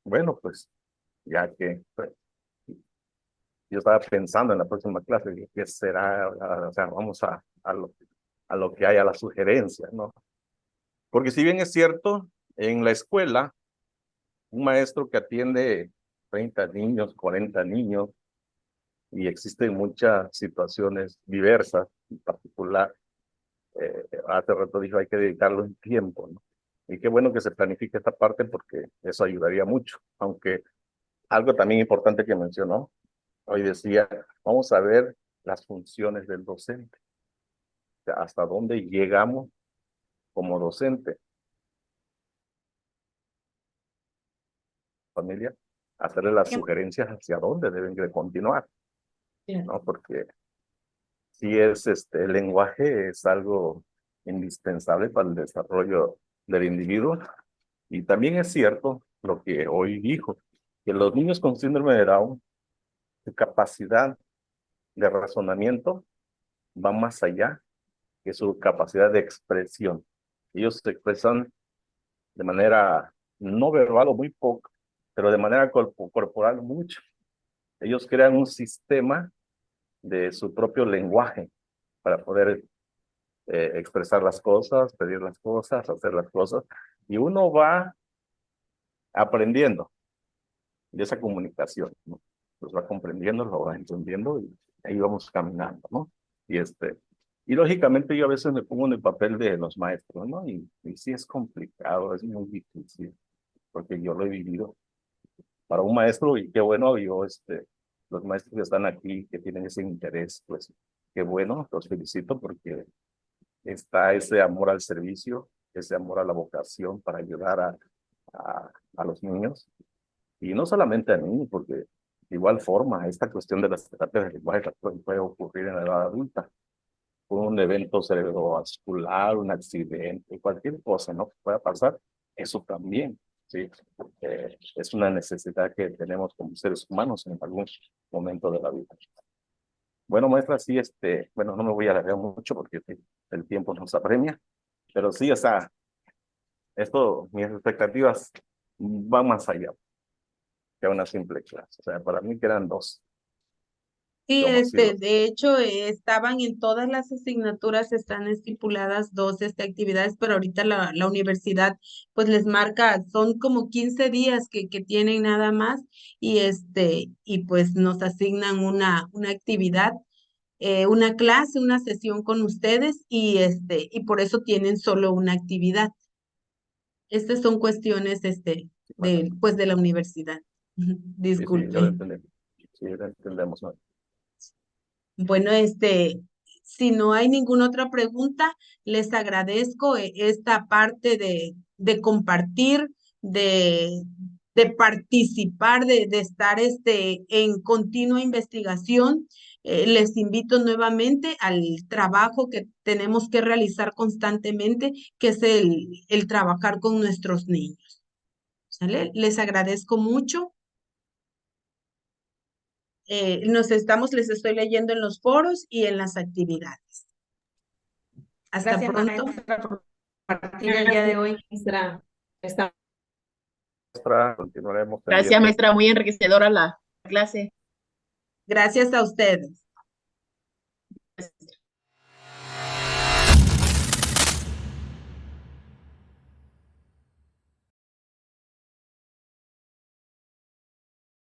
bueno, pues ya que pues, yo estaba pensando en la próxima clase, que será, o sea, vamos a lo que hay, a las sugerencias, ¿no? Porque si bien es cierto, en la escuela, un maestro que atiende 30 niños, 40 niños, y existen muchas situaciones diversas, en particular, hace rato dijo, hay que dedicarlo en tiempo, ¿no? Y qué bueno que se planifique esta parte porque eso ayudaría mucho, aunque algo también importante que mencionó, hoy decía, vamos a ver las funciones del docente, o sea, hasta dónde llegamos como docente, familia, hacerle las sugerencias hacia dónde deben de continuar, ¿no? Porque sí es, el lenguaje es algo indispensable para el desarrollo del individuo, y también es cierto lo que hoy dijo, que los niños con síndrome de Down, su capacidad de razonamiento va más allá que su capacidad de expresión. Ellos se expresan de manera no verbal o muy poco, pero de manera corporal mucho. Ellos crean un sistema de su propio lenguaje para poder expresar las cosas, pedir las cosas, hacer las cosas, y uno va aprendiendo de esa comunicación, ¿no? Los va comprendiendo, lo va entendiendo y ahí vamos caminando, ¿no? Y lógicamente yo a veces me pongo en el papel de los maestros, ¿no? Y sí es complicado, es muy difícil, porque yo lo he vivido. Para un maestro, y qué bueno, los maestros que están aquí, que tienen ese interés, pues qué bueno, los felicito porque está ese amor al servicio, ese amor a la vocación para ayudar a los niños. Y no solamente a niños, porque de igual forma, esta cuestión de las terapias de lenguaje puede ocurrir en la edad adulta. Un evento cerebrovascular, un accidente, cualquier cosa, ¿no? Que pueda pasar, eso también, ¿sí? Es una necesidad que tenemos como seres humanos en algún momento de la vida. Bueno, maestra, sí, bueno, no me voy a alargar mucho porque el tiempo nos apremia, pero sí, o sea, mis expectativas van más allá que una simple clase. O sea, para mí quedan 2. Sí, Como así lo... de hecho, estaban en todas las asignaturas, están estipuladas 2 actividades, pero ahorita la universidad pues les marca, son como 15 días que tienen nada más, y pues nos asignan una actividad, una clase, una sesión con ustedes, y por eso tienen solo una actividad. Estas son cuestiones, Bueno, pues de la universidad. sí, sí, ya lo Disculpe. entendemos. Sí, ya lo entendemos, ¿no? Bueno, si no hay ninguna otra pregunta, les agradezco esta parte de compartir, de, de participar, de estar en continua investigación. Les invito nuevamente al trabajo que tenemos que realizar constantemente, que es el trabajar con nuestros niños. ¿Sale? Les agradezco mucho. Les estoy leyendo en los foros y en las actividades. Hasta Gracias, pronto. maestra, por compartir el día de hoy. Maestra. Maestra, continuaremos Gracias, pendientes. maestra, muy enriquecedora la clase. Gracias a ustedes. Gracias.